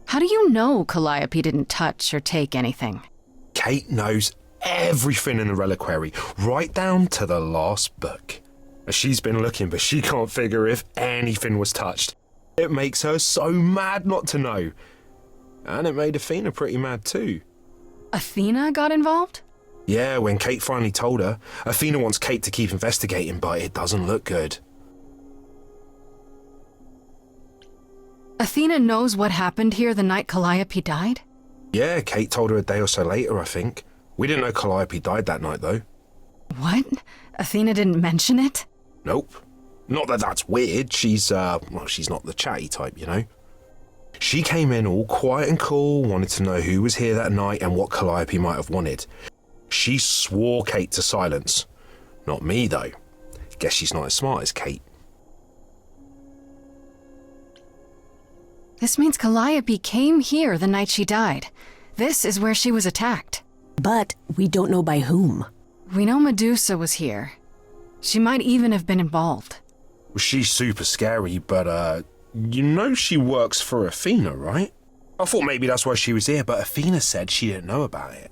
How do you know Calliope didn't touch or take anything? Kate knows everything in the reliquary, right down to the last book. She's been looking, but she can't figure if anything was touched. It makes her so mad not to know. And it made Athena pretty mad too. Athena got involved? Yeah, when Kate finally told her, Athena wants Kate to keep investigating, but it doesn't look good. Athena knows what happened here the night Calliope died? Yeah, Kate told her a day or so later, I think. We didn't know Calliope died that night, though. What? Athena didn't mention it? Nope. Not that that's weird. She's not the chatty type, She came in all quiet and cool, wanted to know who was here that night and what Calliope might have wanted. She swore Kate to silence. Not me, though. Guess she's not as smart as Kate. This means Calliope came here the night she died. This is where she was attacked. But we don't know by whom. We know Medusa was here. She might even have been involved. Well, she's super scary, but, you know she works for Athena, right? I thought maybe that's why she was here, but Athena said she didn't know about it.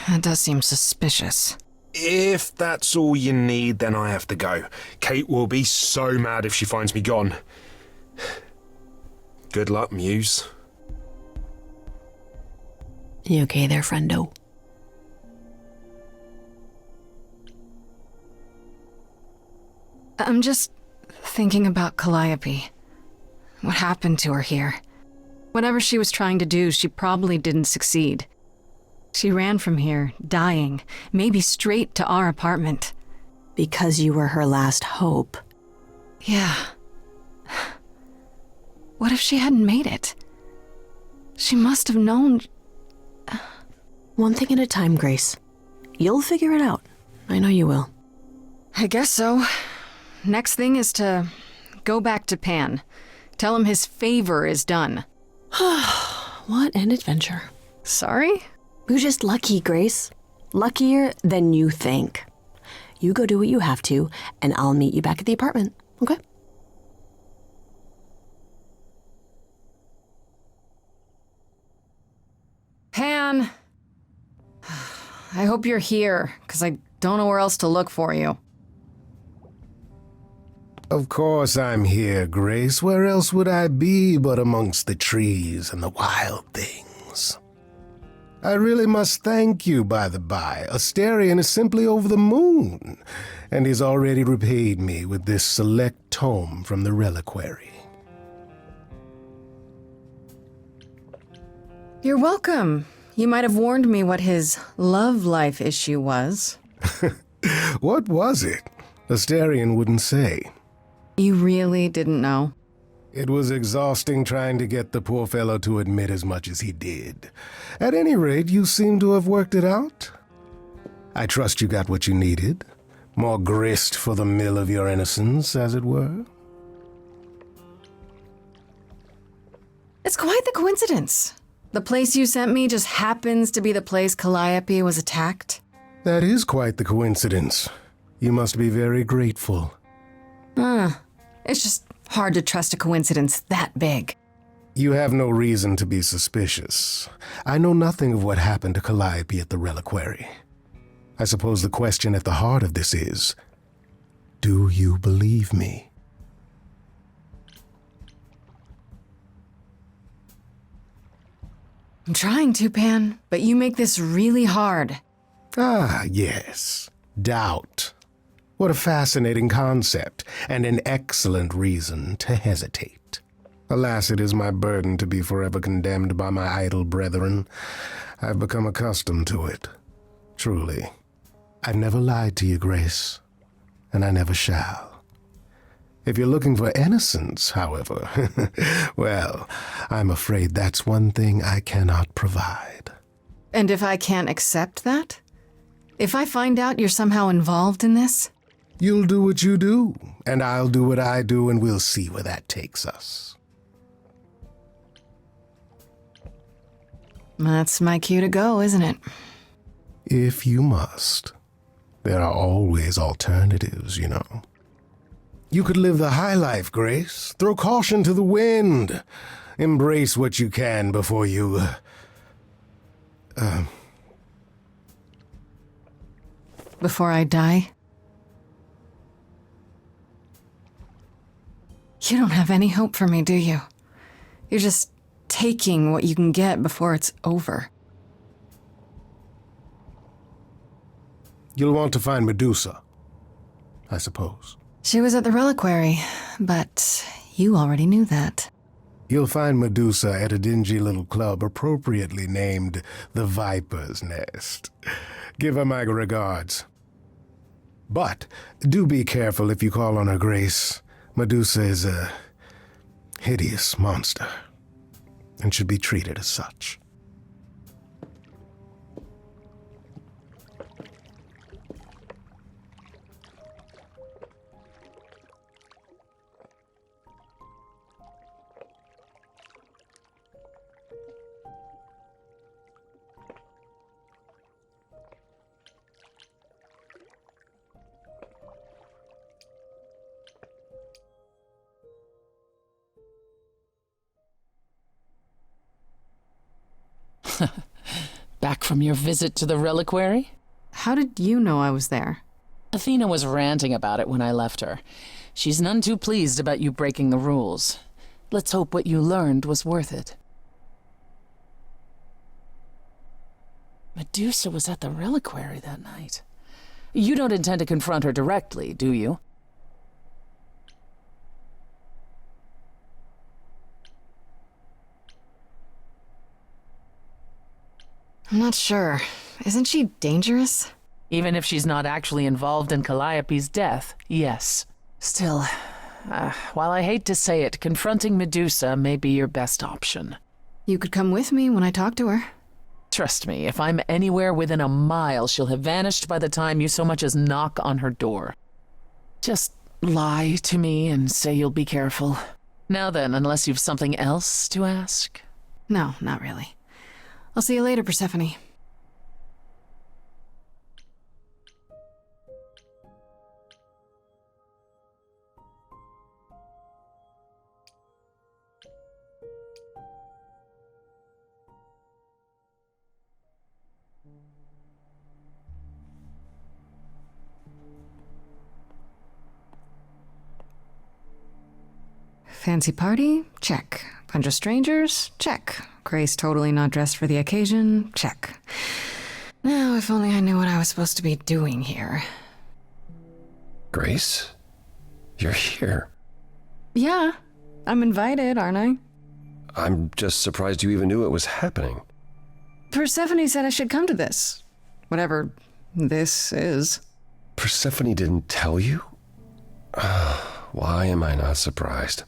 That does seem suspicious. If that's all you need, then I have to go. Kate will be so mad if she finds me gone. Good luck, Muse. You okay there, friendo? I'm just thinking about Calliope. What happened to her here? Whatever she was trying to do, she probably didn't succeed. She ran from here, dying, maybe straight to our apartment. Because you were her last hope. Yeah. What if she hadn't made it? She must have known. One thing at a time, Grace. You'll figure it out. I know you will. I guess so. Next thing is to go back to Pan. Tell him his favor is done. What an adventure. Sorry? You're just lucky, Grace. Luckier than you think. You go do what you have to, and I'll meet you back at the apartment, okay? Pan! I hope you're here, because I don't know where else to look for you. Of course I'm here, Grace. Where else would I be but amongst the trees and the wild things? I really must thank you, by the by. Asterion is simply over the moon, and he's already repaid me with this select tome from the reliquary. You're welcome. You might have warned me what his love life issue was. What was it? Asterion wouldn't say. You really didn't know? It was exhausting trying to get the poor fellow to admit as much as he did. At any rate, you seem to have worked it out. I trust you got what you needed. More grist for the mill of your innocence, as it were. It's quite the coincidence. The place you sent me just happens to be the place Calliope was attacked. That is quite the coincidence. You must be very grateful. It's just hard to trust a coincidence that big. You have no reason to be suspicious. I know nothing of what happened to Calliope at the reliquary. I suppose the question at the heart of this is, do you believe me? I'm trying to, Pan, but you make this really hard. Ah, yes. Doubt. What a fascinating concept, and an excellent reason to hesitate. Alas, it is my burden to be forever condemned by my idle brethren. I've become accustomed to it. Truly. I've never lied to you, Grace, and I never shall. If you're looking for innocence, however, well, I'm afraid that's one thing I cannot provide. And if I can't accept that? If I find out you're somehow involved in this? You'll do what you do, and I'll do what I do, and we'll see where that takes us. That's my cue to go, isn't it? If you must. There are always alternatives, you know. You could live the high life, Grace. Throw caution to the wind. Embrace what you can before you... Before I die? You don't have any hope for me, do you? You're just taking what you can get before it's over. You'll want to find Medusa, I suppose. She was at the reliquary, but you already knew that. You'll find Medusa at a dingy little club appropriately named the Viper's Nest. Give her my regards. But do be careful if you call on her, Grace. Medusa is a hideous monster. and should be treated as such. Back from your visit to the reliquary? How did you know I was there? Athena was ranting about it when I left her. She's none too pleased about you breaking the rules. Let's hope what you learned was worth it. Medusa was at the reliquary that night. You don't intend to confront her directly, do you? I'm not sure. Isn't she dangerous? Even if she's not actually involved in Calliope's death, yes. Still, while I hate to say it, confronting Medusa may be your best option. You could come with me when I talk to her. Trust me, if I'm anywhere within a mile, she'll have vanished by the time you so much as knock on her door. Just lie to me and say you'll be careful. Now then, unless you've something else to ask? No, not really. I'll see you later, Persephone. Fancy party? Check. Bunch of strangers? Check. Grace totally not dressed for the occasion? Check. Now, if only I knew what I was supposed to be doing here. Grace? You're here. Yeah, I'm invited, aren't I? I'm just surprised you even knew it was happening. Persephone said I should come to this. Whatever this is. Persephone didn't tell you? Why am I not surprised?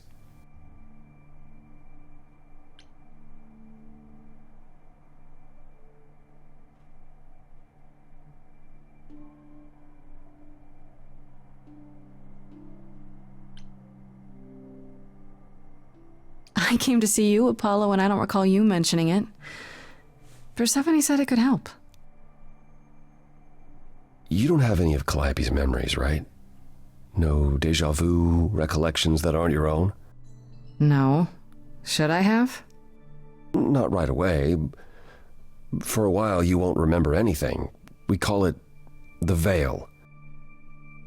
I came to see you, Apollo, and I don't recall you mentioning it. Persephone said it could help. You don't have any of Calliope's memories, right? No déjà vu recollections that aren't your own? No. Should I have? Not right away. For a while, you won't remember anything. We call it the veil.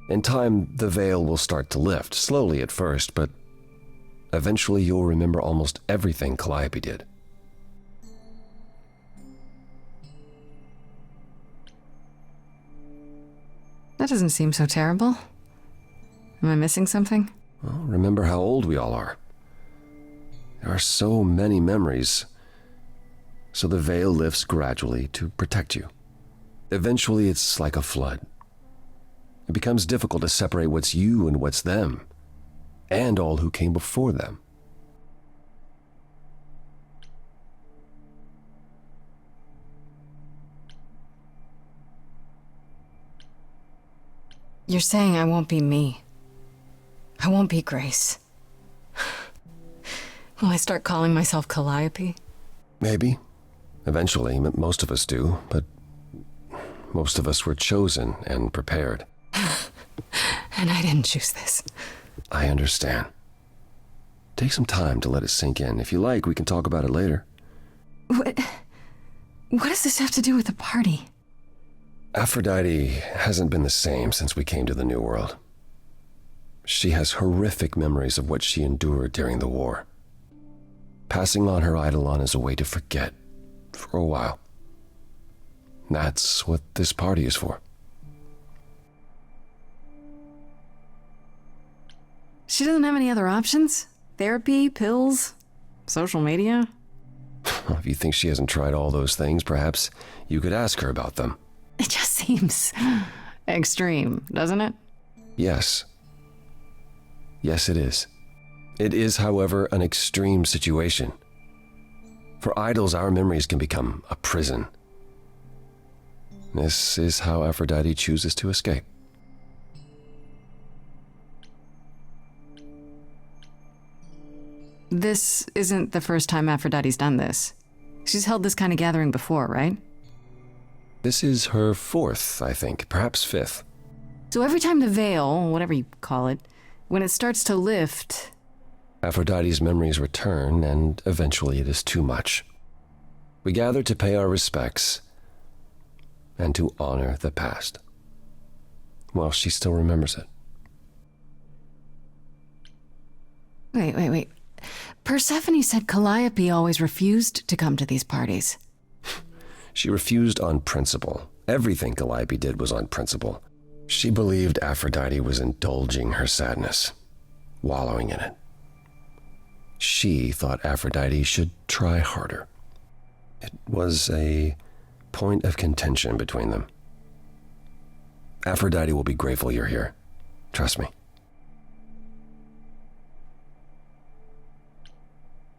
In time, the veil will start to lift, slowly at first, but eventually you'll remember almost everything Calliope did. That doesn't seem so terrible. Am I missing something? Well, remember how old we all are. There are so many memories, so the veil lifts gradually to protect you. Eventually, it's like a flood. It becomes difficult to separate what's you and what's them, and all who came before them. You're saying I won't be me. I won't be Grace. Will I start calling myself Calliope? Maybe. Eventually, most of us do, but most of us were chosen and prepared. And I didn't choose this. I understand. Take some time to let it sink in. If you like, we can talk about it later. What does this have to do with the party? Aphrodite hasn't been the same since we came to the New World. She has horrific memories of what she endured during the war. Passing on her eidolon is a way to forget, for a while. That's what this party is for. She doesn't have any other options? Therapy, pills, social media? If you think she hasn't tried all those things, perhaps you could ask her about them. It just seems extreme, doesn't it? Yes. Yes, it is. It is, however, an extreme situation. For idols, our memories can become a prison. This is how Aphrodite chooses to escape. This isn't the first time Aphrodite's done this. She's held this kind of gathering before, right? This is her fourth, I think, perhaps fifth. So every time the veil, whatever you call it, when it starts to lift... Aphrodite's memories return, and eventually it is too much. We gather to pay our respects and to honor the past, while she still remembers it. Wait. Persephone said Calliope always refused to come to these parties. She refused on principle. Everything Calliope did was on principle. She believed Aphrodite was indulging her sadness, wallowing in it. She thought Aphrodite should try harder. It was a point of contention between them. Aphrodite will be grateful you're here. Trust me.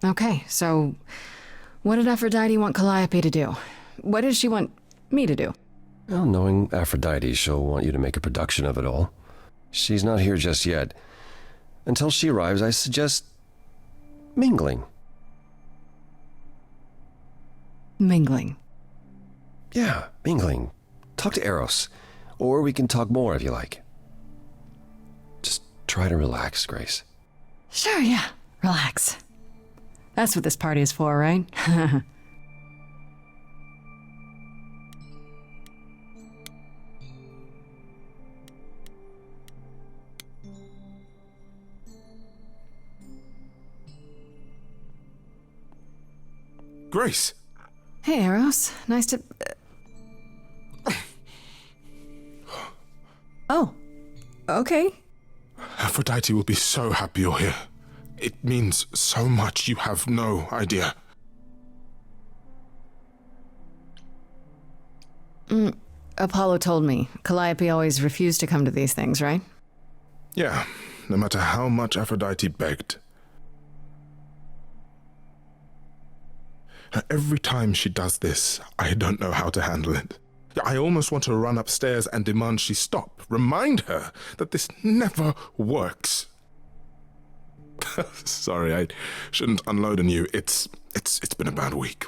Okay, so what did Aphrodite want Calliope to do? What did she want me to do? Well, knowing Aphrodite, she'll want you to make a production of it all. She's not here just yet. Until she arrives, I suggest mingling. Mingling? Yeah, mingling. Talk to Eros. Or we can talk more if you like. Just try to relax, Grace. Sure, yeah. Relax. That's what this party is for, right? Grace! Hey, Eros. Nice to... Oh. Okay. Aphrodite will be so happy you're here. It means so much, you have no idea. Apollo told me. Calliope always refused to come to these things, right? Yeah, no matter how much Aphrodite begged. Every time she does this, I don't know how to handle it. I almost want to run upstairs and demand she stop. Remind her that this never works. Sorry, I shouldn't unload on you. It's been a bad week.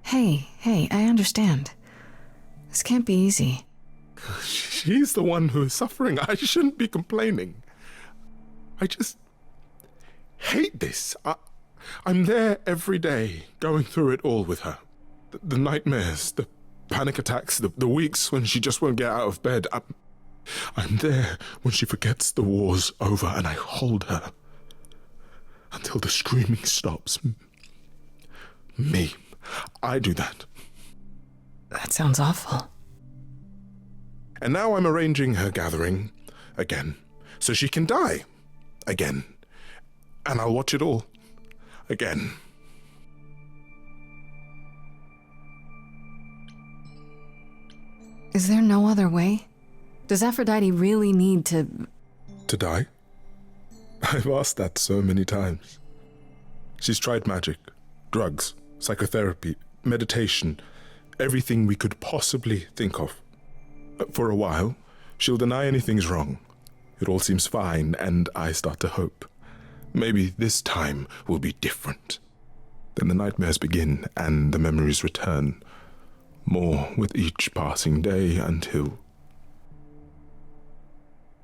Hey, I understand. This can't be easy. She's the one who is suffering. I shouldn't be complaining. I just hate this. I'm there every day, going through it all with her. The nightmares, the panic attacks, the weeks when she just won't get out of bed. I'm there when she forgets the war's over, and I hold her until the screaming stops. Me. I do that. That sounds awful. And now I'm arranging her gathering again, so she can die again. And I'll watch it all again. Is there no other way? Does Aphrodite really need to... To die? I've asked that so many times. She's tried magic, drugs, psychotherapy, meditation, everything we could possibly think of. For a while, she'll deny anything's wrong. It all seems fine, and I start to hope. Maybe this time will be different. Then the nightmares begin, and the memories return. More with each passing day until...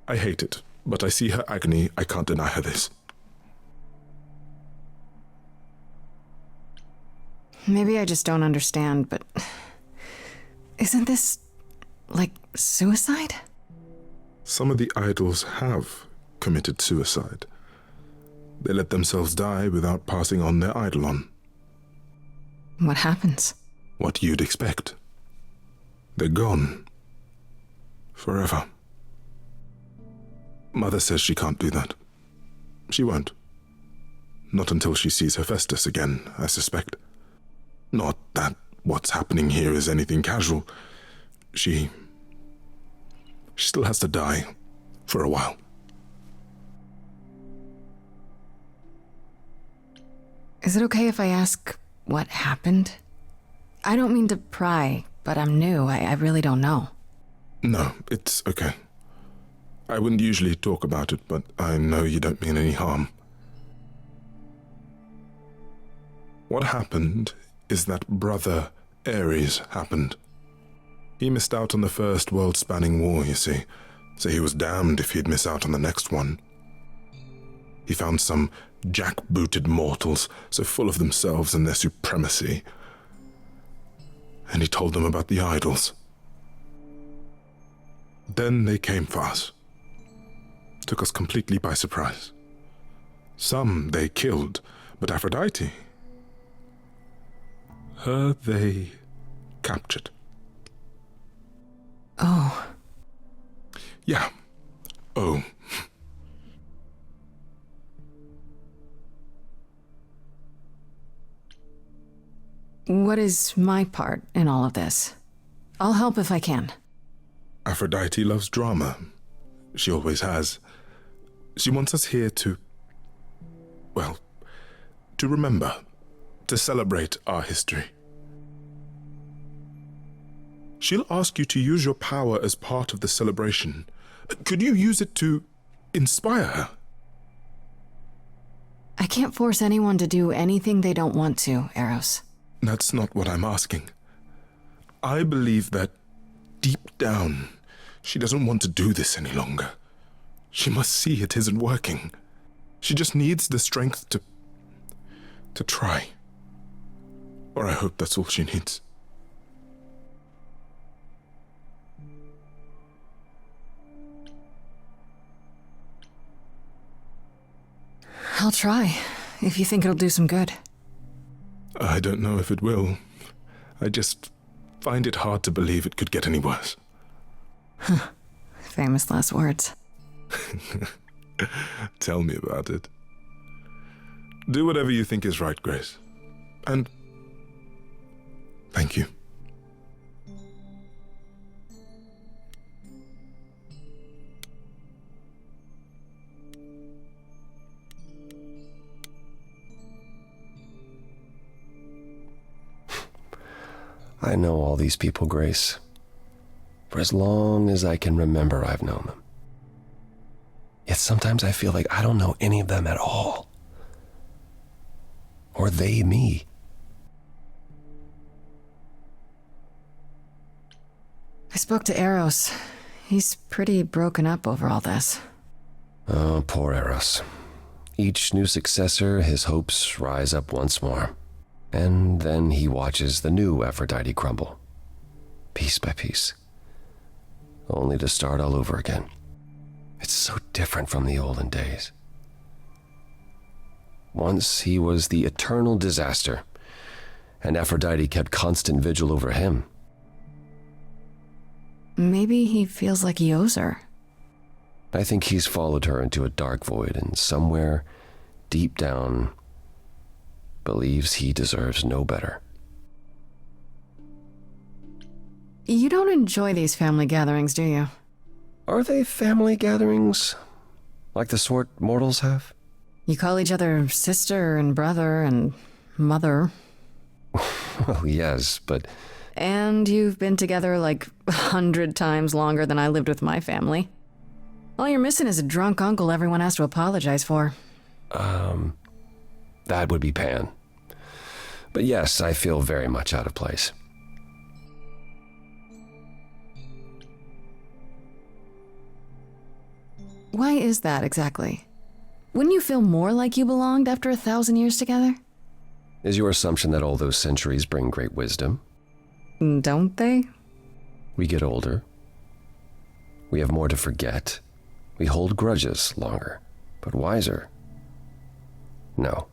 I hate it, but I see her agony. I can't deny her this. Maybe I just don't understand, but... Isn't this... like suicide? Some of the idols have committed suicide. They let themselves die without passing on their eidolon. What happens? What you'd expect. They're gone. Forever. Mother says she can't do that. She won't. Not until she sees Hephaestus again, I suspect. Not that what's happening here is anything casual. She still has to die for a while. Is it okay if I ask what happened? I don't mean to pry, but I'm new. I really don't know. No, it's okay. I wouldn't usually talk about it, but I know you don't mean any harm. What happened is that Brother Ares happened. He missed out on the first world-spanning war, you see, so he was damned if he'd miss out on the next one. He found some jackbooted mortals so full of themselves and their supremacy, and he told them about the idols. Then they came for us. Took us completely by surprise. Some they killed, but Aphrodite, her they captured. Oh. Yeah. Oh. What is my part in all of this? I'll help if I can. Aphrodite loves drama. She always has. She wants us here to, well, to remember, to celebrate our history. She'll ask you to use your power as part of the celebration. Could you use it to inspire her? I can't force anyone to do anything they don't want to, Eros. That's not what I'm asking. I believe that deep down, she doesn't want to do this any longer. She must see it isn't working. She just needs the strength to try. Or I hope that's all she needs. I'll try, if you think it'll do some good. I don't know if it will. I just find it hard to believe it could get any worse. Famous last words. Tell me about it. Do whatever you think is right, Grace. And thank you. I know all these people, Grace. For as long as I can remember, I've known them. Yet sometimes I feel like I don't know any of them at all. Or they me. I spoke to Eros. He's pretty broken up over all this. Oh, poor Eros. Each new successor, his hopes rise up once more. And then he watches the new Aphrodite crumble, piece by piece, only to start all over again. It's so different from the olden days. Once he was the eternal disaster, and Aphrodite kept constant vigil over him. Maybe he feels like he owes her. I think he's followed her into a dark void, and somewhere, deep down, believes he deserves no better. You don't enjoy these family gatherings, do you? Are they family gatherings? Like the sort mortals have? You call each other sister and brother and mother. Well, yes, but... And you've been together like 100 times longer than I lived with my family. All you're missing is a drunk uncle everyone has to apologize for. That would be Pan. But yes, I feel very much out of place. Why is that exactly? Wouldn't you feel more like you belonged after 1,000 years together? Is your assumption that all those centuries bring great wisdom? Don't they? We get older. We have more to forget. We hold grudges longer, but wiser. No.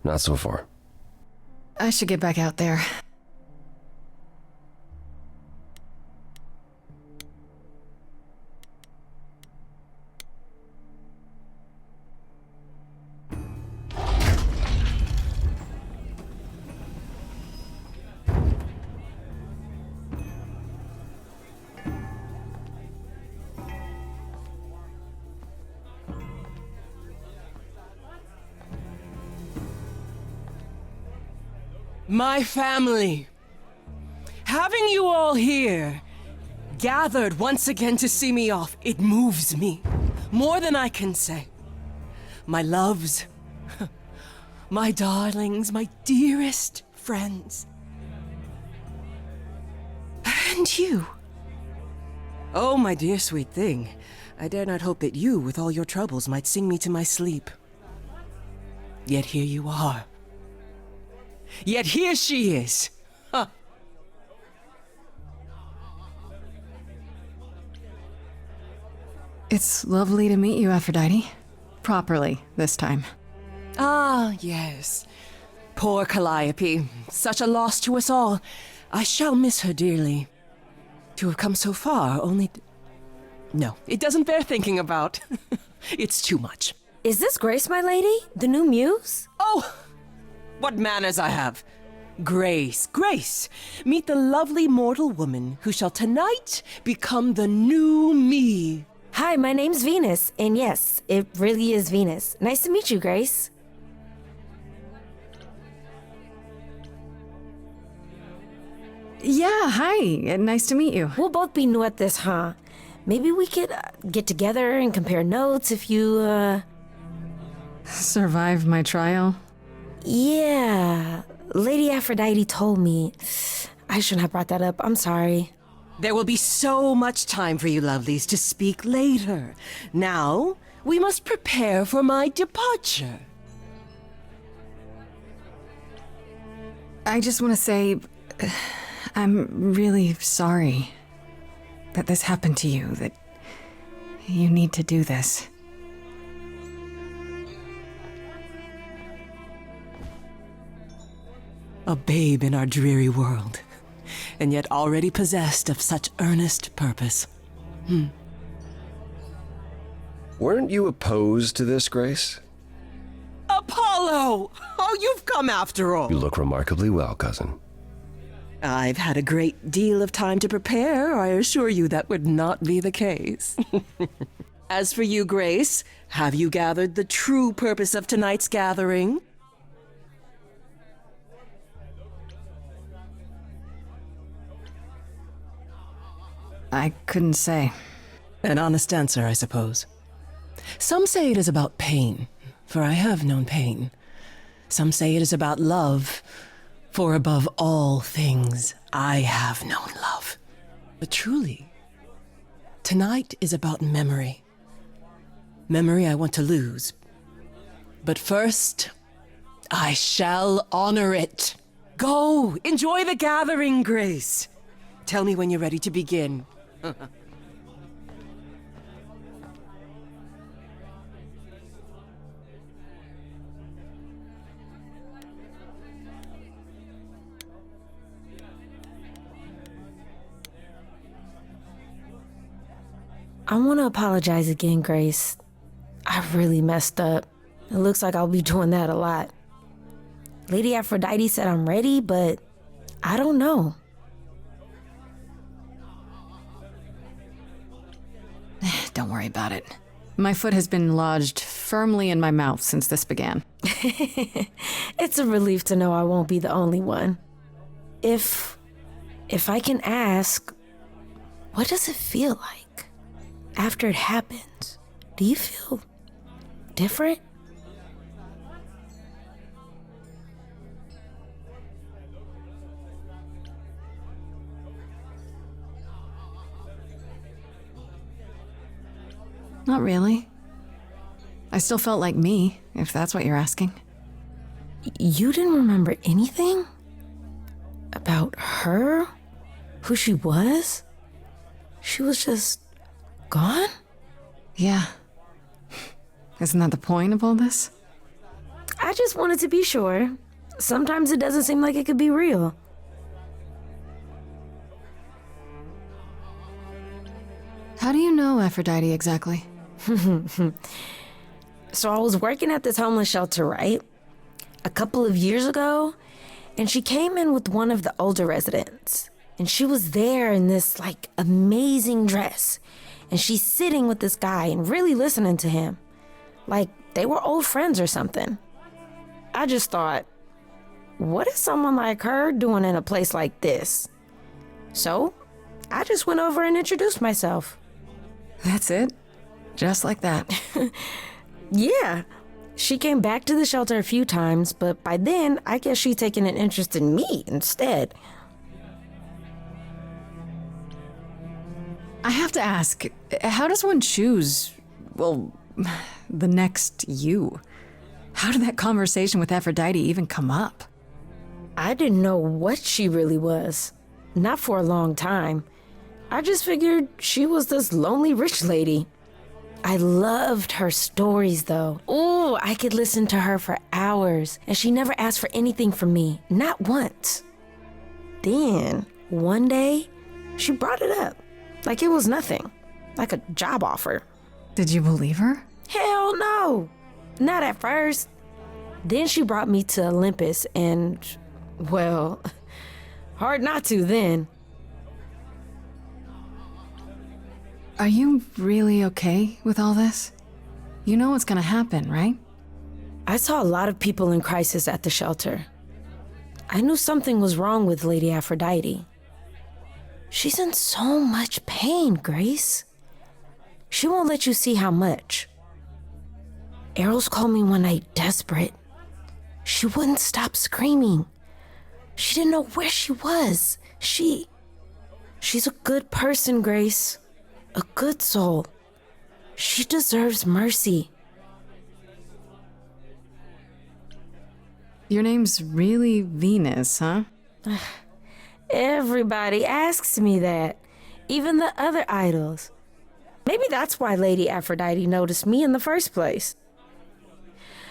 Not so far. I should get back out there. My family. Having you all here, gathered once again to see me off, it moves me. More than I can say. My loves, my darlings, my dearest friends. And you. Oh, my dear sweet thing. I dare not hope that you, with all your troubles, might sing me to my sleep. Yet here you are. Yet here she is. Huh. It's lovely to meet you, Aphrodite. Properly, this time. Ah, yes. Poor Calliope. Such a loss to us all. I shall miss her dearly. To have come so far, only... No, it doesn't bear thinking about. It's too much. Is this Grace, my lady? The new muse? Oh, what manners I have. Grace, Grace, meet the lovely mortal woman who shall tonight become the new me. Hi, my name's Venus, and yes, it really is Venus. Nice to meet you, Grace. Yeah, hi. Nice to meet you. We'll both be new at this, huh? Maybe we could get together and compare notes if you, Survive my trial? Yeah. Lady Aphrodite told me. I shouldn't have brought that up. I'm sorry. There will be so much time for you lovelies to speak later. Now, we must prepare for my departure. I just want to say, I'm really sorry that this happened to you, that you need to do this. A babe in our dreary world, and yet already possessed of such earnest purpose. Weren't you opposed to this, Grace? Apollo! Oh, you've come after all. You look remarkably well, cousin. I've had a great deal of time to prepare. I assure you that would not be the case. As for you, Grace, have you gathered the true purpose of tonight's gathering? I couldn't say. An honest answer, I suppose. Some say it is about pain, for I have known pain. Some say it is about love, for above all things, I have known love. But truly, tonight is about memory. Memory I want to lose. But first, I shall honor it. Go, enjoy the gathering, Grace. Tell me when you're ready to begin. I want to apologize again, Grace. I really messed up. It looks like I'll be doing that a lot. Lady Aphrodite said I'm ready, but I don't know. Don't worry about it. My foot has been lodged firmly in my mouth since this began. It's a relief to know I won't be the only one. If I can ask, what does it feel like after it happens? Do you feel different? Not really. I still felt like me, if that's what you're asking. You didn't remember anything? About her? Who she was? She was just gone? Yeah. Isn't that the point of all this? I just wanted to be sure. Sometimes it doesn't seem like it could be real. How do you know Aphrodite exactly? So I was working at this homeless shelter, right? A couple of years ago, and she came in with one of the older residents. And she was there in this, amazing dress. And she's sitting with this guy and really listening to him. Like they were old friends or something. I just thought, what is someone like her doing in a place like this? So, I just went over and introduced myself. That's it? Just like that? Yeah. She came back to the shelter a few times, but by then, I guess she'd taken an interest in me instead. I have to ask, how does one choose, well, the next you? How did that conversation with Aphrodite even come up? I didn't know what she really was. Not for a long time. I just figured she was this lonely rich lady. I loved her stories, though. Oh, I could listen to her for hours, and she never asked for anything from me, not once. Then, one day, she brought it up, like it was nothing, like a job offer. Did you believe her? Hell no, not at first. Then she brought me to Olympus, and, well, hard not to then. Are you really okay with all this? You know what's gonna happen, right? I saw a lot of people in crisis at the shelter. I knew something was wrong with Lady Aphrodite. She's in so much pain, Grace. She won't let you see how much. Eros called me one night desperate. She wouldn't stop screaming. She didn't know where she was. She's a good person, Grace. A good soul. She deserves mercy. Your name's really Venus, huh? Everybody asks me that. Even the other idols. Maybe that's why Lady Aphrodite noticed me in the first place.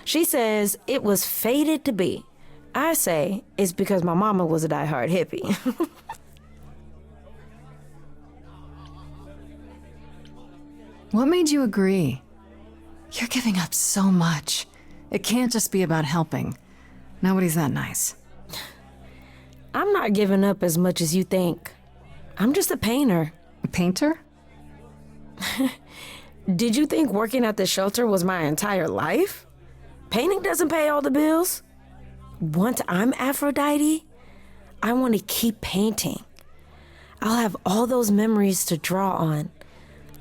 She says it was fated to be. I say it's because my mama was a diehard hippie. What made you agree? You're giving up so much. It can't just be about helping. Nobody's that nice. I'm not giving up as much as you think. I'm just a painter. A painter? Did you think working at the shelter was my entire life? Painting doesn't pay all the bills. Once I'm Aphrodite, I want to keep painting. I'll have all those memories to draw on.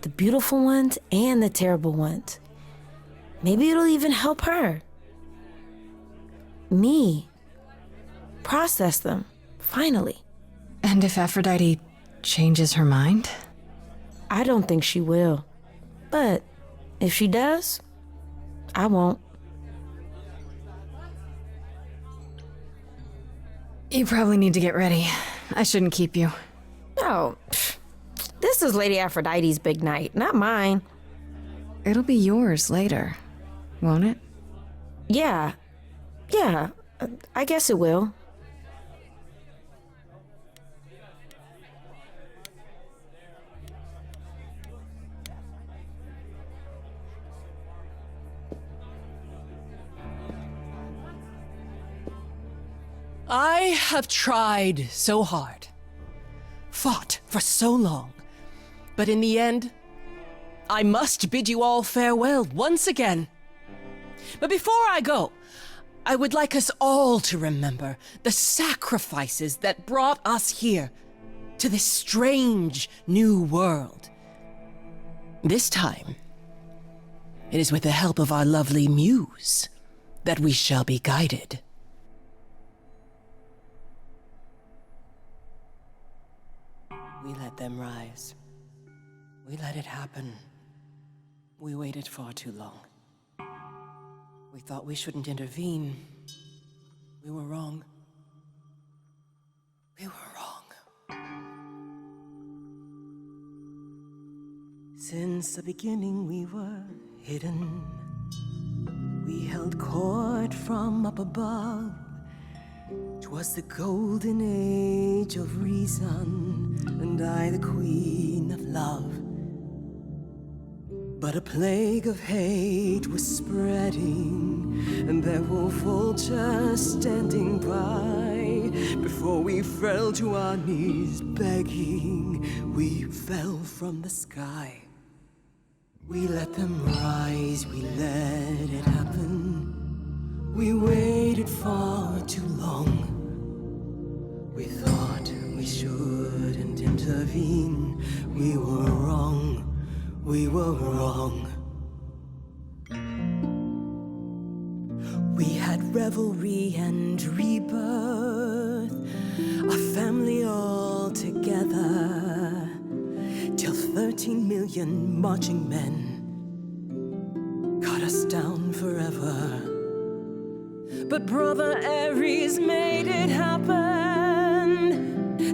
The beautiful ones and the terrible ones. Maybe it'll even help her. Me. Process them, finally. And if Aphrodite changes her mind? I don't think she will. But if she does, I won't. You probably need to get ready. I shouldn't keep you. Oh, this is Lady Aphrodite's big night, not mine. It'll be yours later, won't it? Yeah, I guess it will. I have tried so hard, fought for so long, but in the end, I must bid you all farewell once again. But before I go, I would like us all to remember the sacrifices that brought us here to this strange new world. This time, it is with the help of our lovely muse that we shall be guided. We let them rise. We let it happen. We waited far too long. We thought we shouldn't intervene. We were wrong. We were wrong. Since the beginning we were hidden. We held court from up above. 'Twas the golden age of reason, and I the queen of love. But a plague of hate was spreading, and there were vultures standing by. Before we fell to our knees begging, we fell from the sky. We let them rise, we let it happen. We waited far too long. We thought we shouldn't intervene. We were wrong. We were wrong. We had revelry and rebirth, a family all together, till 13 million marching men cut us down forever. But Brother Ares made it happen,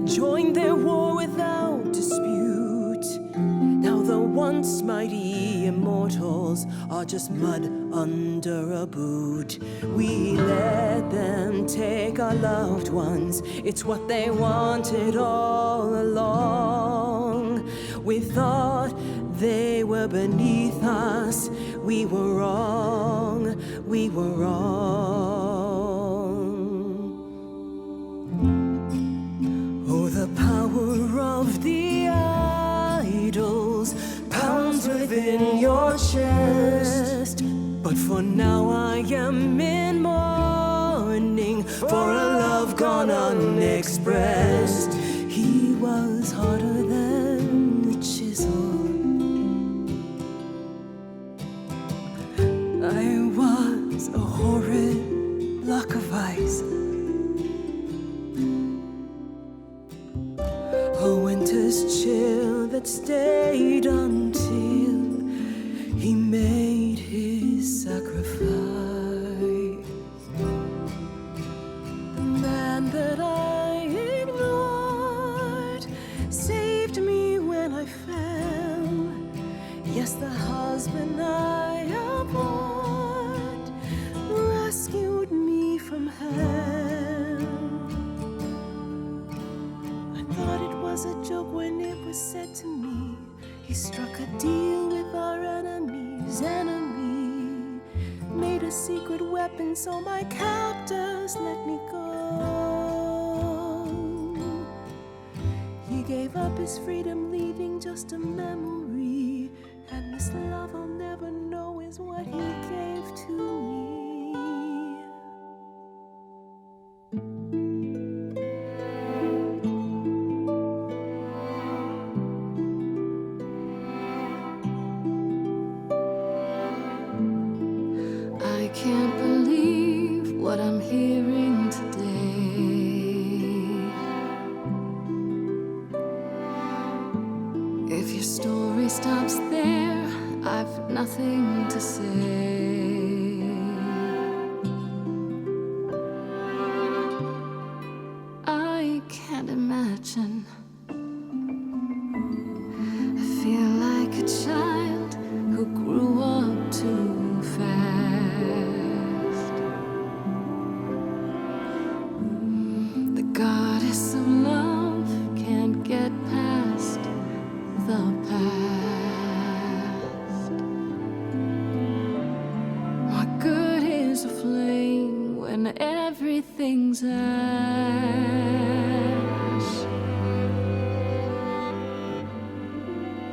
joined their war without dispute. Now the once mighty immortals are just mud under a boot. We let them take our loved ones. It's what they wanted all along. We thought they were beneath us. We were wrong. We were wrong. Oh, the power of the idols pounds within your chest. But for now I am in mourning for a love gone unexpressed. He was harder than the chisel. I was a horrid block of ice. A winter's chill that stayed until he made his sacrifice. The man that I ignored saved me when I fell. Yes, the husband I abhorred rescued me from hell. I thought it was a joke when it was said to me. He struck a deal with our enemy's enemy, made a secret weapon so my captors let me go. He gave up his freedom, leaving just a memory, and this love I'll never know is what he gave to me. I can't believe what I'm hearing today. If your story stops there, I've nothing to say. I can't imagine. I feel like a child who grew up too fast. The goddess of love can't get past the past. What good is a flame when everything's ash?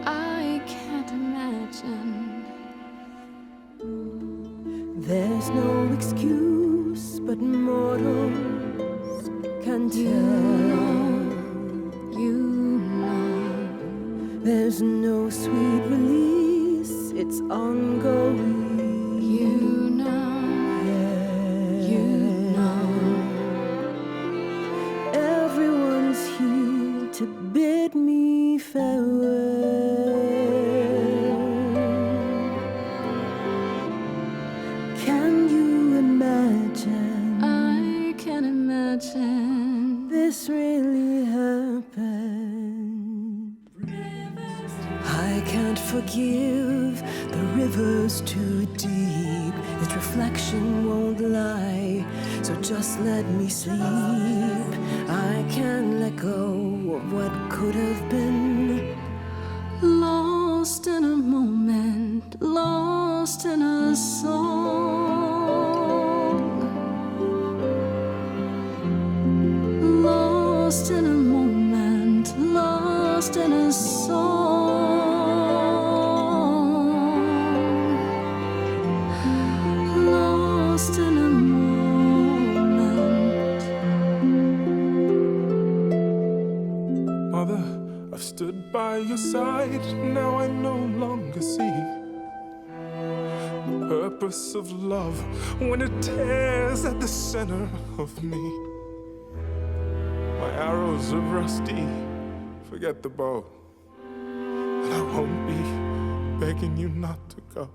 I can't imagine. There's no excuse, but mortals can tell. You know. There's no sweet release, it's ongoing. You know. You know. Everyone's here to bid me farewell. Can you imagine? I can imagine. This really happened. I can't forgive, the river's too deep. Its reflection won't lie, so just let me sleep. I can't let go of what could have been. Lost in a moment, lost in a song. Lost in a moment, lost in a song. Lost in a moment. your side, now I no longer see the purpose of love when it tears at the center of me. My arrows are rusty, forget the bow, and I won't be begging you not to go.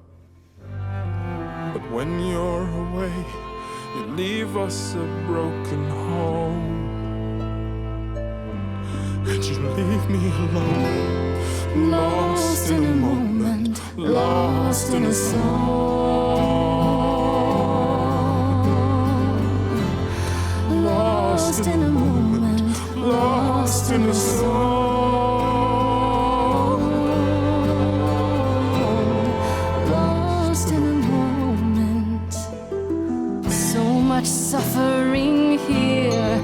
But when you're away, you leave us a broken home. And you leave me alone, lost in a moment, lost in a song. Lost in a moment, lost in a song. Lost in a moment. So much suffering here.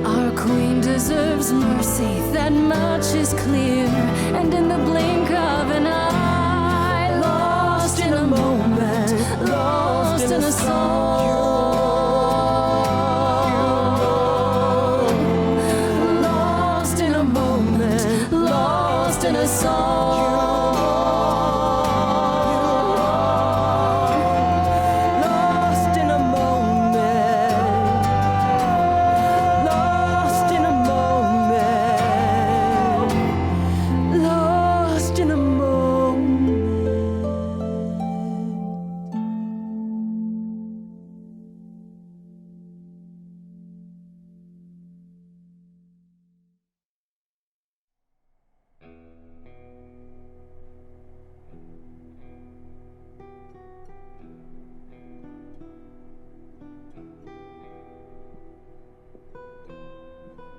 Our queen deserves mercy, that much is clear. And in the blink of an eye, lost in a moment, lost in a song. Lost in a moment, lost in a song.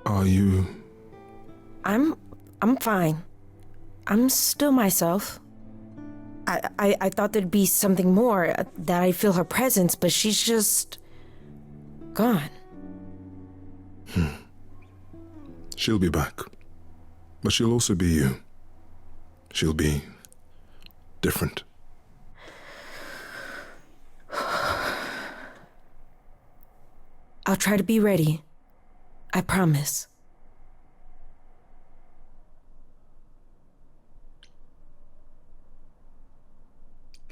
Are you... I'm fine. I'm still myself. I thought there'd be something more, that I feel her presence, but she's just... gone. She'll be back. But she'll also be you. She'll be... different. I'll try to be ready. I promise.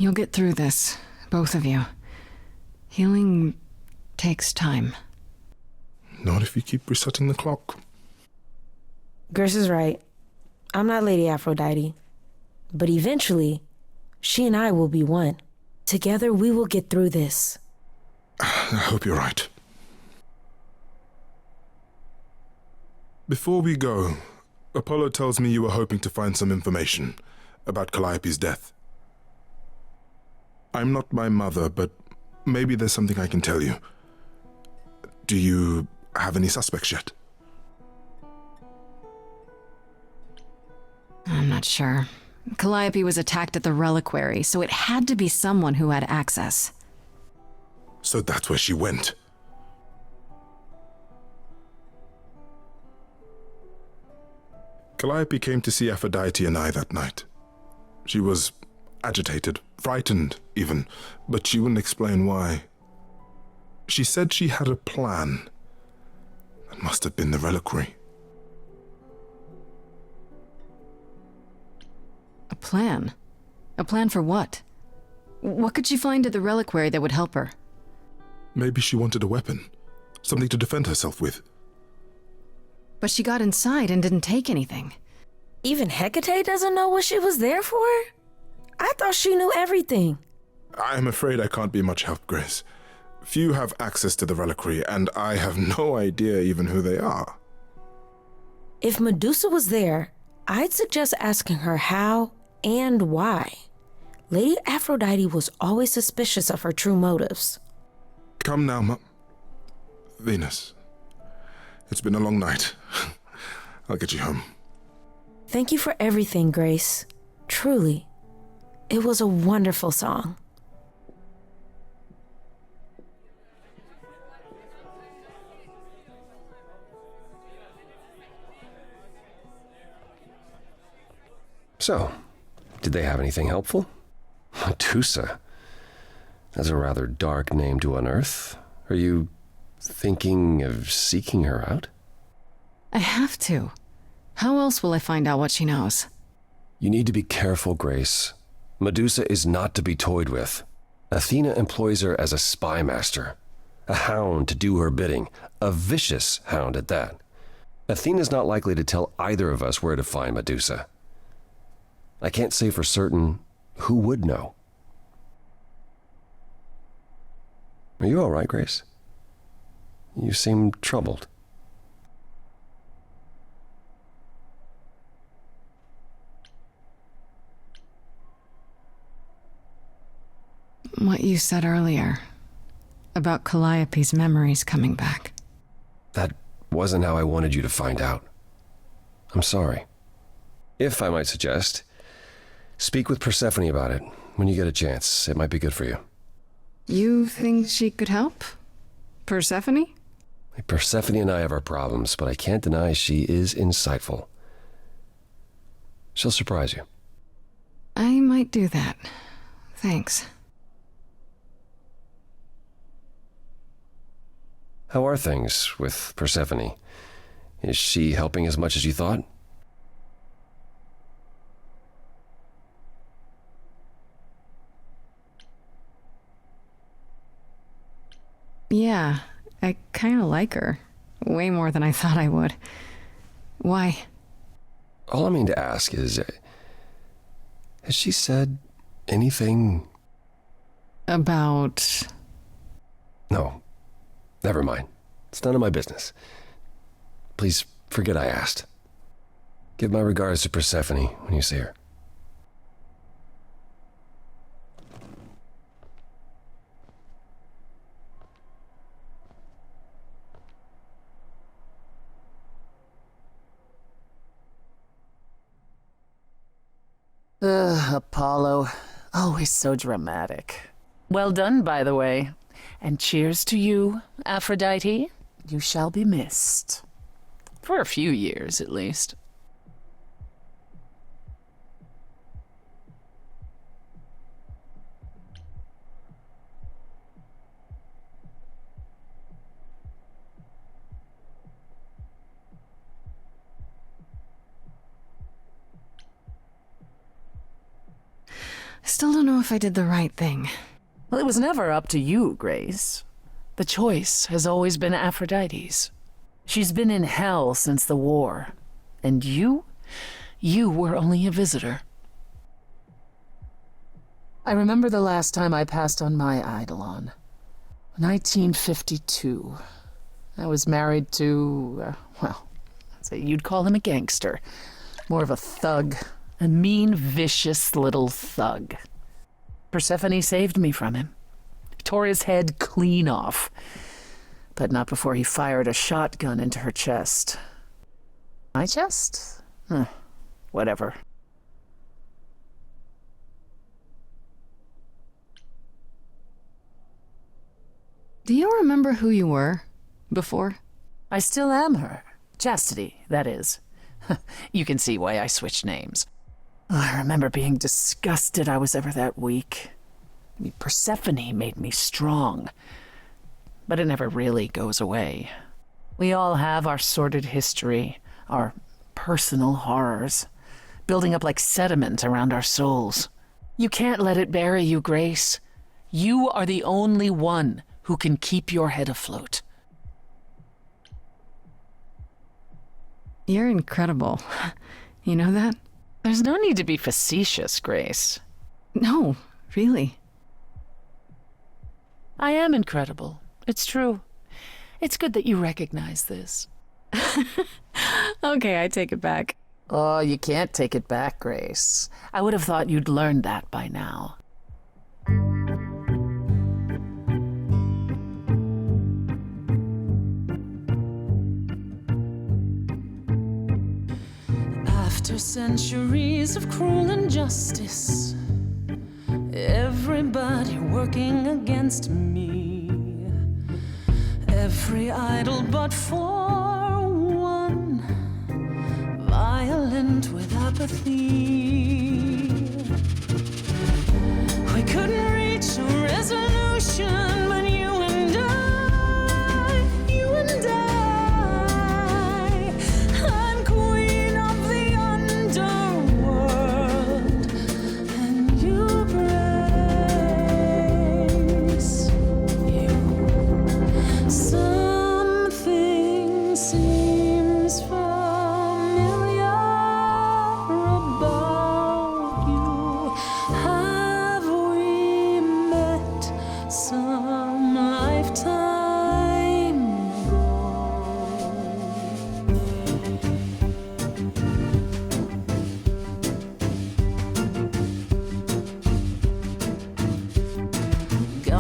You'll get through this, both of you. Healing takes time. Not if you keep resetting the clock. Grace is right. I'm not Lady Aphrodite. But eventually, she and I will be one. Together, we will get through this. I hope you're right. Before we go, Apollo tells me you were hoping to find some information about Calliope's death. I'm not my mother, but maybe there's something I can tell you. Do you have any suspects yet? I'm not sure. Calliope was attacked at the reliquary, so it had to be someone who had access. So that's where she went. Calliope came to see Aphrodite and I that night. She was agitated, frightened even, but she wouldn't explain why. She said she had a plan. That must have been the reliquary. A plan? A plan for what? What could she find at the reliquary that would help her? Maybe she wanted a weapon. Something to defend herself with. But she got inside and didn't take anything. Even Hecate doesn't know what she was there for? I thought she knew everything. I'm afraid I can't be much help, Grace. Few have access to the reliquary, and I have no idea even who they are. If Medusa was there, I'd suggest asking her how and why. Lady Aphrodite was always suspicious of her true motives. Come now, Venus. It's been a long night. I'll get you home. Thank you for everything, Grace. Truly. It was a wonderful song. So, did they have anything helpful? Medusa. That's a rather dark name to unearth. Are you thinking of seeking her out? I have to. How else will I find out what she knows? You need to be careful, Grace. Medusa is not to be toyed with. Athena employs her as a spy master, a hound to do her bidding, a vicious hound at that. Athena's not likely to tell either of us where to find Medusa. I can't say for certain who would know. Are you all right, Grace? You seem troubled. What you said earlier about Calliope's memories coming back. That wasn't how I wanted you to find out. I'm sorry. If I might suggest, speak with Persephone about it when you get a chance. It might be good for you. You think she could help? Persephone? Persephone and I have our problems, but I can't deny she is insightful. She'll surprise you. I might do that. Thanks. How are things with Persephone? Is she helping as much as you thought? Yeah, I kind of like her. Way more than I thought I would. Why? All I mean to ask is, has she said anything? About... No. Never mind. It's none of my business. Please forget I asked. Give my regards to Persephone when you see her. Apollo. Always so dramatic. Well done, by the way. And cheers to you, Aphrodite. You shall be missed. For a few years, at least. I still don't know if I did the right thing. Well, it was never up to you, Grace. The choice has always been Aphrodite's. She's been in hell since the war. And you were only a visitor. I remember the last time I passed on my Eidolon. 1952. I was married to, well, I'd say you'd call him a gangster. More of a thug. A mean, vicious little thug. Persephone saved me from him. Tore his head clean off. But not before he fired a shotgun into her chest. My chest? Whatever. Do you remember who you were before? I still am her. Chastity, that is. You can see why I switched names. I remember being disgusted I was ever that weak. Persephone made me strong. But it never really goes away. We all have our sordid history, our personal horrors, building up like sediment around our souls. You can't let it bury you, Grace. You are the only one who can keep your head afloat. You're incredible. You know that? There's no need to be facetious, Grace. No, really. I am incredible. It's true. It's good that you recognize this. Okay, I take it back. Oh, you can't take it back, Grace. I would have thought you'd learned that by now. After centuries of cruel injustice, everybody working against me, every idol but for one, violent with apathy. We couldn't reach a resolution, but you and I, I'm queen of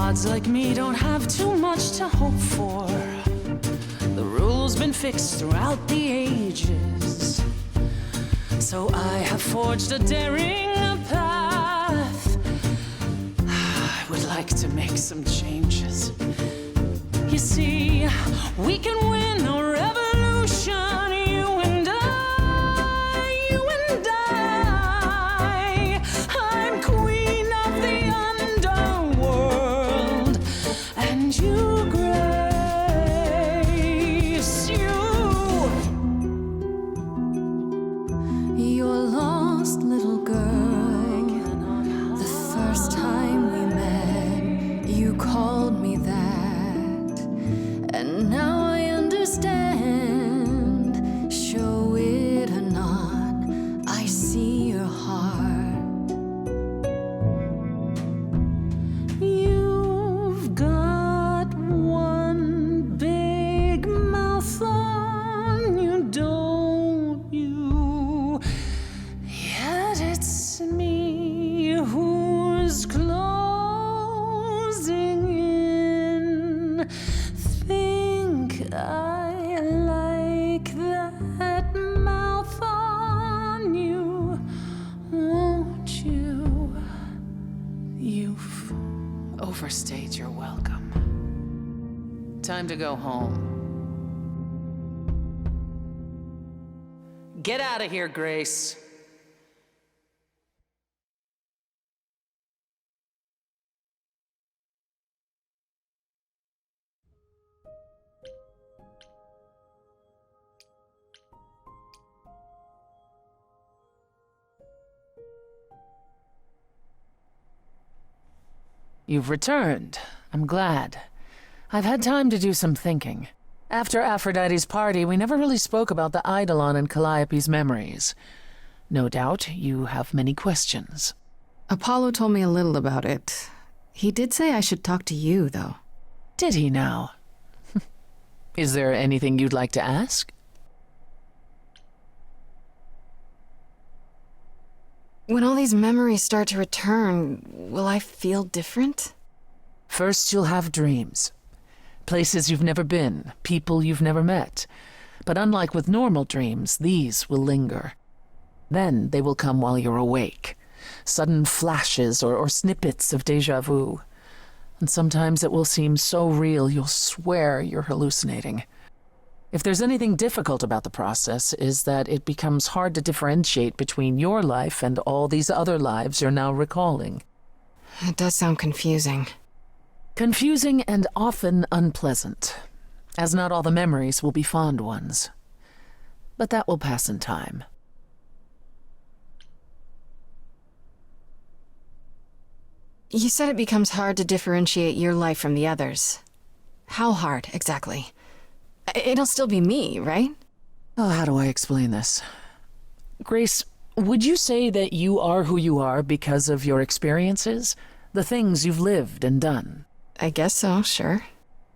Gods like me don't have too much to hope for. The rules been fixed throughout the ages. So I have forged a daring path. I would like to make some changes. You see, we can win a revolution, you and I, you and I. I'm queen of the underworld, and you, Grace, You're lost, little girl. The first time we met, you called me that. And now I understand. Show it or not, I see your heart. You've got one big mouth on you, don't you? Yet it's me who's closing in. Think I like that mouth on you, won't you? You've overstayed your welcome. Time to go home. Get out of here, Grace. You've returned. I'm glad. I've had time to do some thinking. After Aphrodite's party, we never really spoke about the Eidolon and Calliope's memories. No doubt you have many questions. Apollo told me a little about it. He did say I should talk to you, though. Did he now? Is there anything you'd like to ask? When all these memories start to return, will I feel different? First, you'll have dreams. Places you've never been, people you've never met. But unlike with normal dreams, these will linger. Then they will come while you're awake. Sudden flashes or snippets of déjà vu. And sometimes it will seem so real you'll swear you're hallucinating. If there's anything difficult about the process, is that it becomes hard to differentiate between your life and all these other lives you're now recalling. It does sound confusing. Confusing and often unpleasant, as not all the memories will be fond ones. But that will pass in time. You said it becomes hard to differentiate your life from the others. How hard, exactly? It'll still be me, right? Oh, how do I explain this? Grace, would you say that you are who you are because of your experiences? The things you've lived and done? I guess so, sure.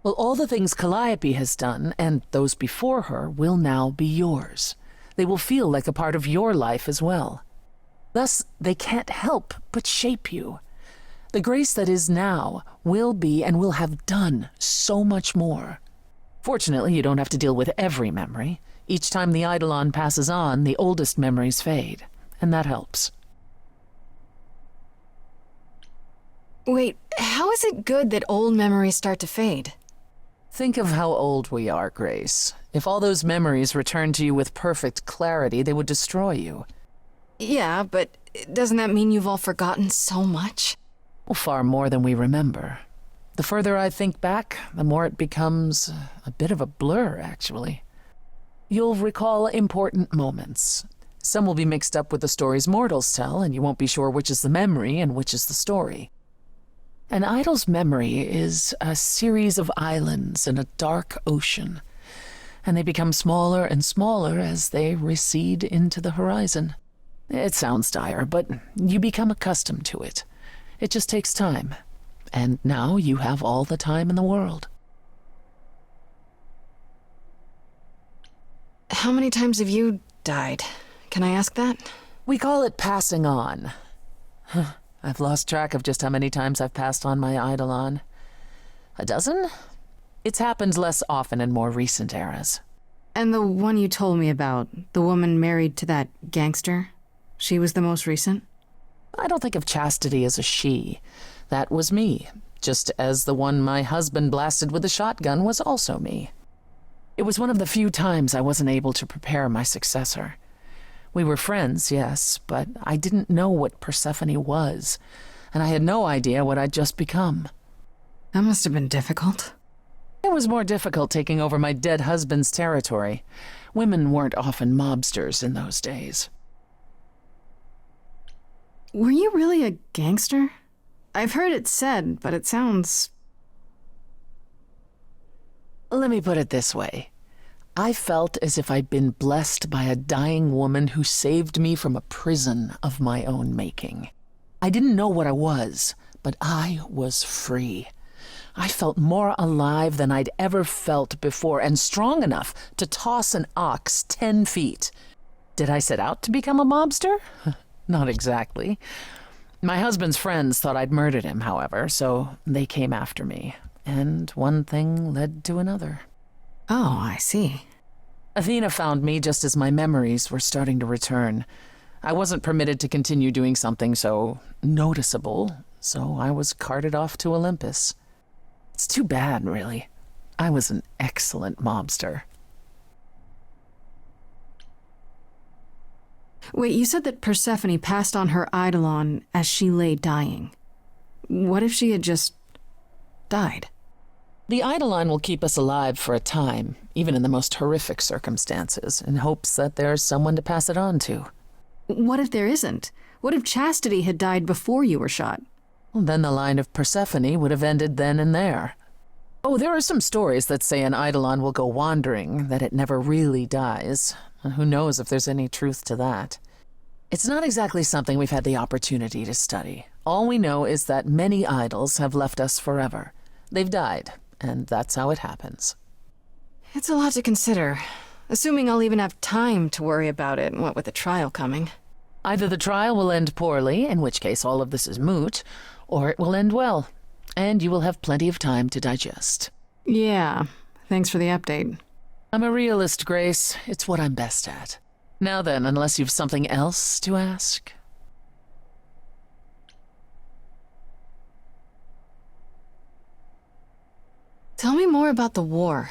Well, all the things Calliope has done, and those before her, will now be yours. They will feel like a part of your life as well. Thus, they can't help but shape you. The Grace that is now will be and will have done so much more. Fortunately, you don't have to deal with every memory. Each time the Eidolon passes on, the oldest memories fade, and that helps. Wait, how is it good that old memories start to fade? Think of how old we are, Grace. If all those memories returned to you with perfect clarity, they would destroy you. Yeah, but doesn't that mean you've all forgotten so much? Well, far more than we remember. The further I think back, the more it becomes a bit of a blur, actually. You'll recall important moments. Some will be mixed up with the stories mortals tell, and you won't be sure which is the memory and which is the story. An idol's memory is a series of islands in a dark ocean, and they become smaller and smaller as they recede into the horizon. It sounds dire, but you become accustomed to it. It just takes time. And now you have all the time in the world. How many times have you died? Can I ask that? We call it passing on. I've lost track of just how many times I've passed on my Eidolon. A dozen? It's happened less often in more recent eras. And the one you told me about, the woman married to that gangster, she was the most recent? I don't think of Chastity as a she. That was me, just as the one my husband blasted with a shotgun was also me. It was one of the few times I wasn't able to prepare my successor. We were friends, yes, but I didn't know what Persephone was, and I had no idea what I'd just become. That must have been difficult. It was more difficult taking over my dead husband's territory. Women weren't often mobsters in those days. Were you really a gangster? I've heard it said, but it sounds... Let me put it this way. I felt as if I'd been blessed by a dying woman who saved me from a prison of my own making. I didn't know what I was, but I was free. I felt more alive than I'd ever felt before, and strong enough to toss an ox 10 feet. Did I set out to become a mobster? Not exactly. My husband's friends thought I'd murdered him, however, so they came after me. And one thing led to another. Oh, I see. Athena found me just as my memories were starting to return. I wasn't permitted to continue doing something so noticeable, so I was carted off to Olympus. It's too bad, really. I was an excellent mobster. Wait, you said that Persephone passed on her eidolon as she lay dying. What if she had just died? The eidolon will keep us alive for a time, even in the most horrific circumstances, in hopes that there's someone to pass it on to. What if there isn't? What if Chastity had died before you were shot? Well, then the line of Persephone would have ended then and there. Oh, there are some stories that say an eidolon will go wandering, that it never really dies. And who knows if there's any truth to that. It's not exactly something we've had the opportunity to study. All we know is that many idols have left us forever. They've died, and that's how it happens. It's a lot to consider. Assuming I'll even have time to worry about it, what with the trial coming. Either the trial will end poorly, in which case all of this is moot, or it will end well, and you will have plenty of time to digest. Yeah, thanks for the update. I'm a realist, Grace. It's what I'm best at. Now then, unless you've something else to ask. Tell me more about the war.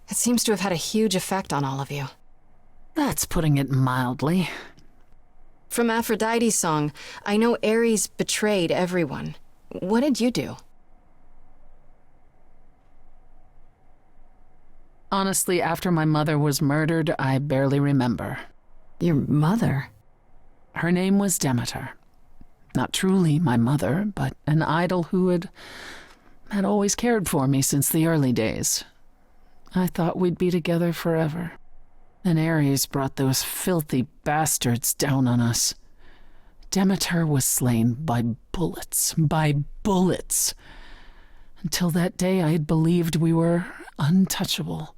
It seems to have had a huge effect on all of you. That's putting it mildly. From Aphrodite's song, I know Ares betrayed everyone. What did you do? Honestly, after my mother was murdered, I barely remember. Your mother? Her name was Demeter. Not truly my mother, but an idol who had always cared for me since the early days. I thought we'd be together forever. Then Ares brought those filthy bastards down on us. Demeter was slain by bullets. Until that day, I had believed we were untouchable.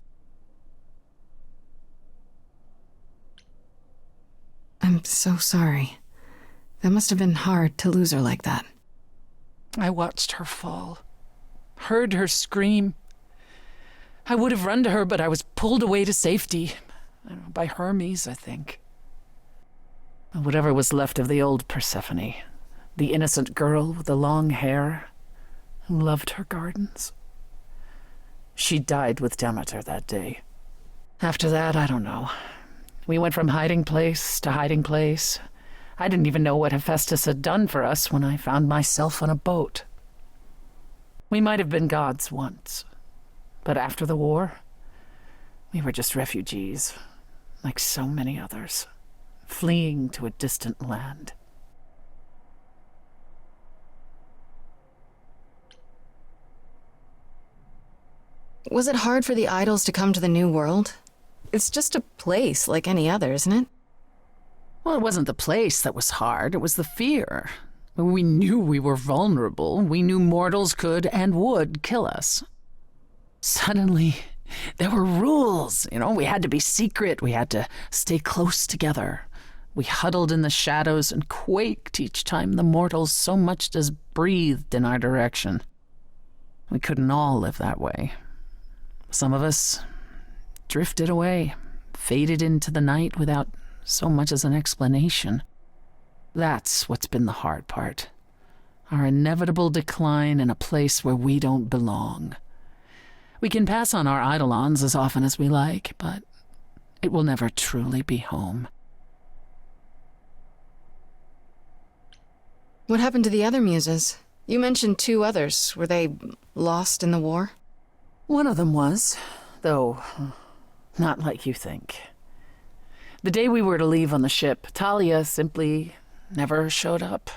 I'm so sorry. That must have been hard to lose her like that. I watched her fall, heard her scream. I would have run to her, but I was pulled away to safety. By Hermes, I think. Whatever was left of the old Persephone, the innocent girl with the long hair who loved her gardens. She died with Demeter that day. After that, I don't know. We went from hiding place to hiding place. I didn't even know what Hephaestus had done for us when I found myself on a boat. We might have been gods once, but after the war, we were just refugees, like so many others, fleeing to a distant land. Was it hard for the idols to come to the New World? It's just a place like any other, isn't it? Well, it wasn't the place that was hard, it was the fear. We knew we were vulnerable. We knew mortals could and would kill us. Suddenly, there were rules. We had to be secret. We had to stay close together. We huddled in the shadows and quaked each time the mortals so much as breathed in our direction. We couldn't all live that way. Some of us drifted away, faded into the night without so much as an explanation. That's what's been the hard part. Our inevitable decline in a place where we don't belong. We can pass on our eidolons as often as we like, but it will never truly be home. What happened to the other muses? You mentioned 2 others. Were they lost in the war? One of them was, though not like you think. The day we were to leave on the ship, Talia simply never showed up.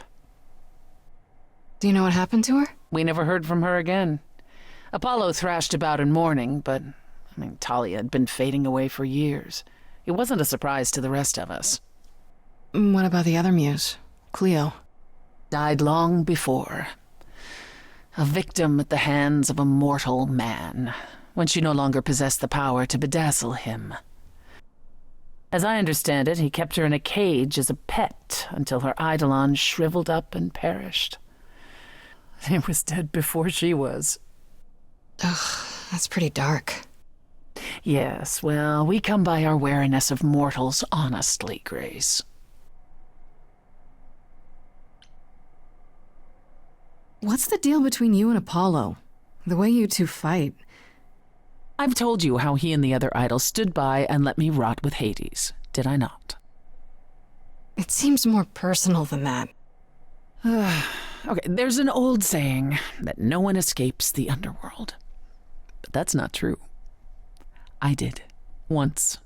Do you know what happened to her? We never heard from her again. Apollo thrashed about in mourning, but, Talia had been fading away for years. It wasn't a surprise to the rest of us. What about the other muse, Cleo? Died long before. A victim at the hands of a mortal man, when she no longer possessed the power to bedazzle him. As I understand it, he kept her in a cage as a pet until her eidolon shriveled up and perished. He was dead before she was. Ugh, that's pretty dark. Yes, well, we come by our wariness of mortals honestly, Grace. What's the deal between you and Apollo? The way you 2 fight. I've told you how he and the other idols stood by and let me rot with Hades, did I not? It seems more personal than that. Okay, there's an old saying that no one escapes the underworld. But that's not true. I did, once,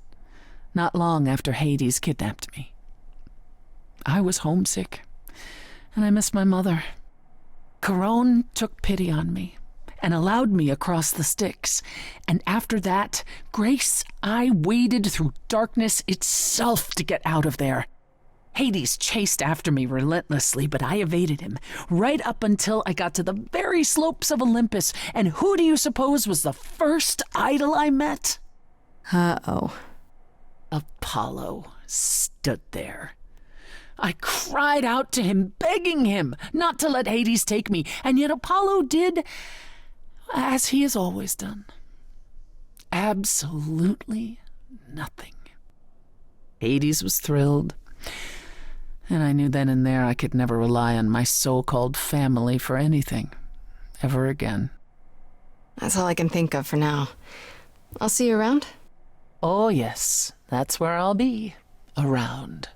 not long after Hades kidnapped me. I was homesick, and I missed my mother. Charon took pity on me and allowed me across the Styx. And after that, Grace, I waded through darkness itself to get out of there. Hades chased after me relentlessly, but I evaded him, right up until I got to the very slopes of Olympus. And who do you suppose was the first idol I met? Uh-oh. Apollo stood there. I cried out to him, begging him not to let Hades take me, and yet Apollo did as he has always done. Absolutely nothing. Hades was thrilled, and I knew then and there I could never rely on my so-called family for anything, ever again. That's all I can think of for now. I'll see you around? Oh, yes, that's where I'll be, around.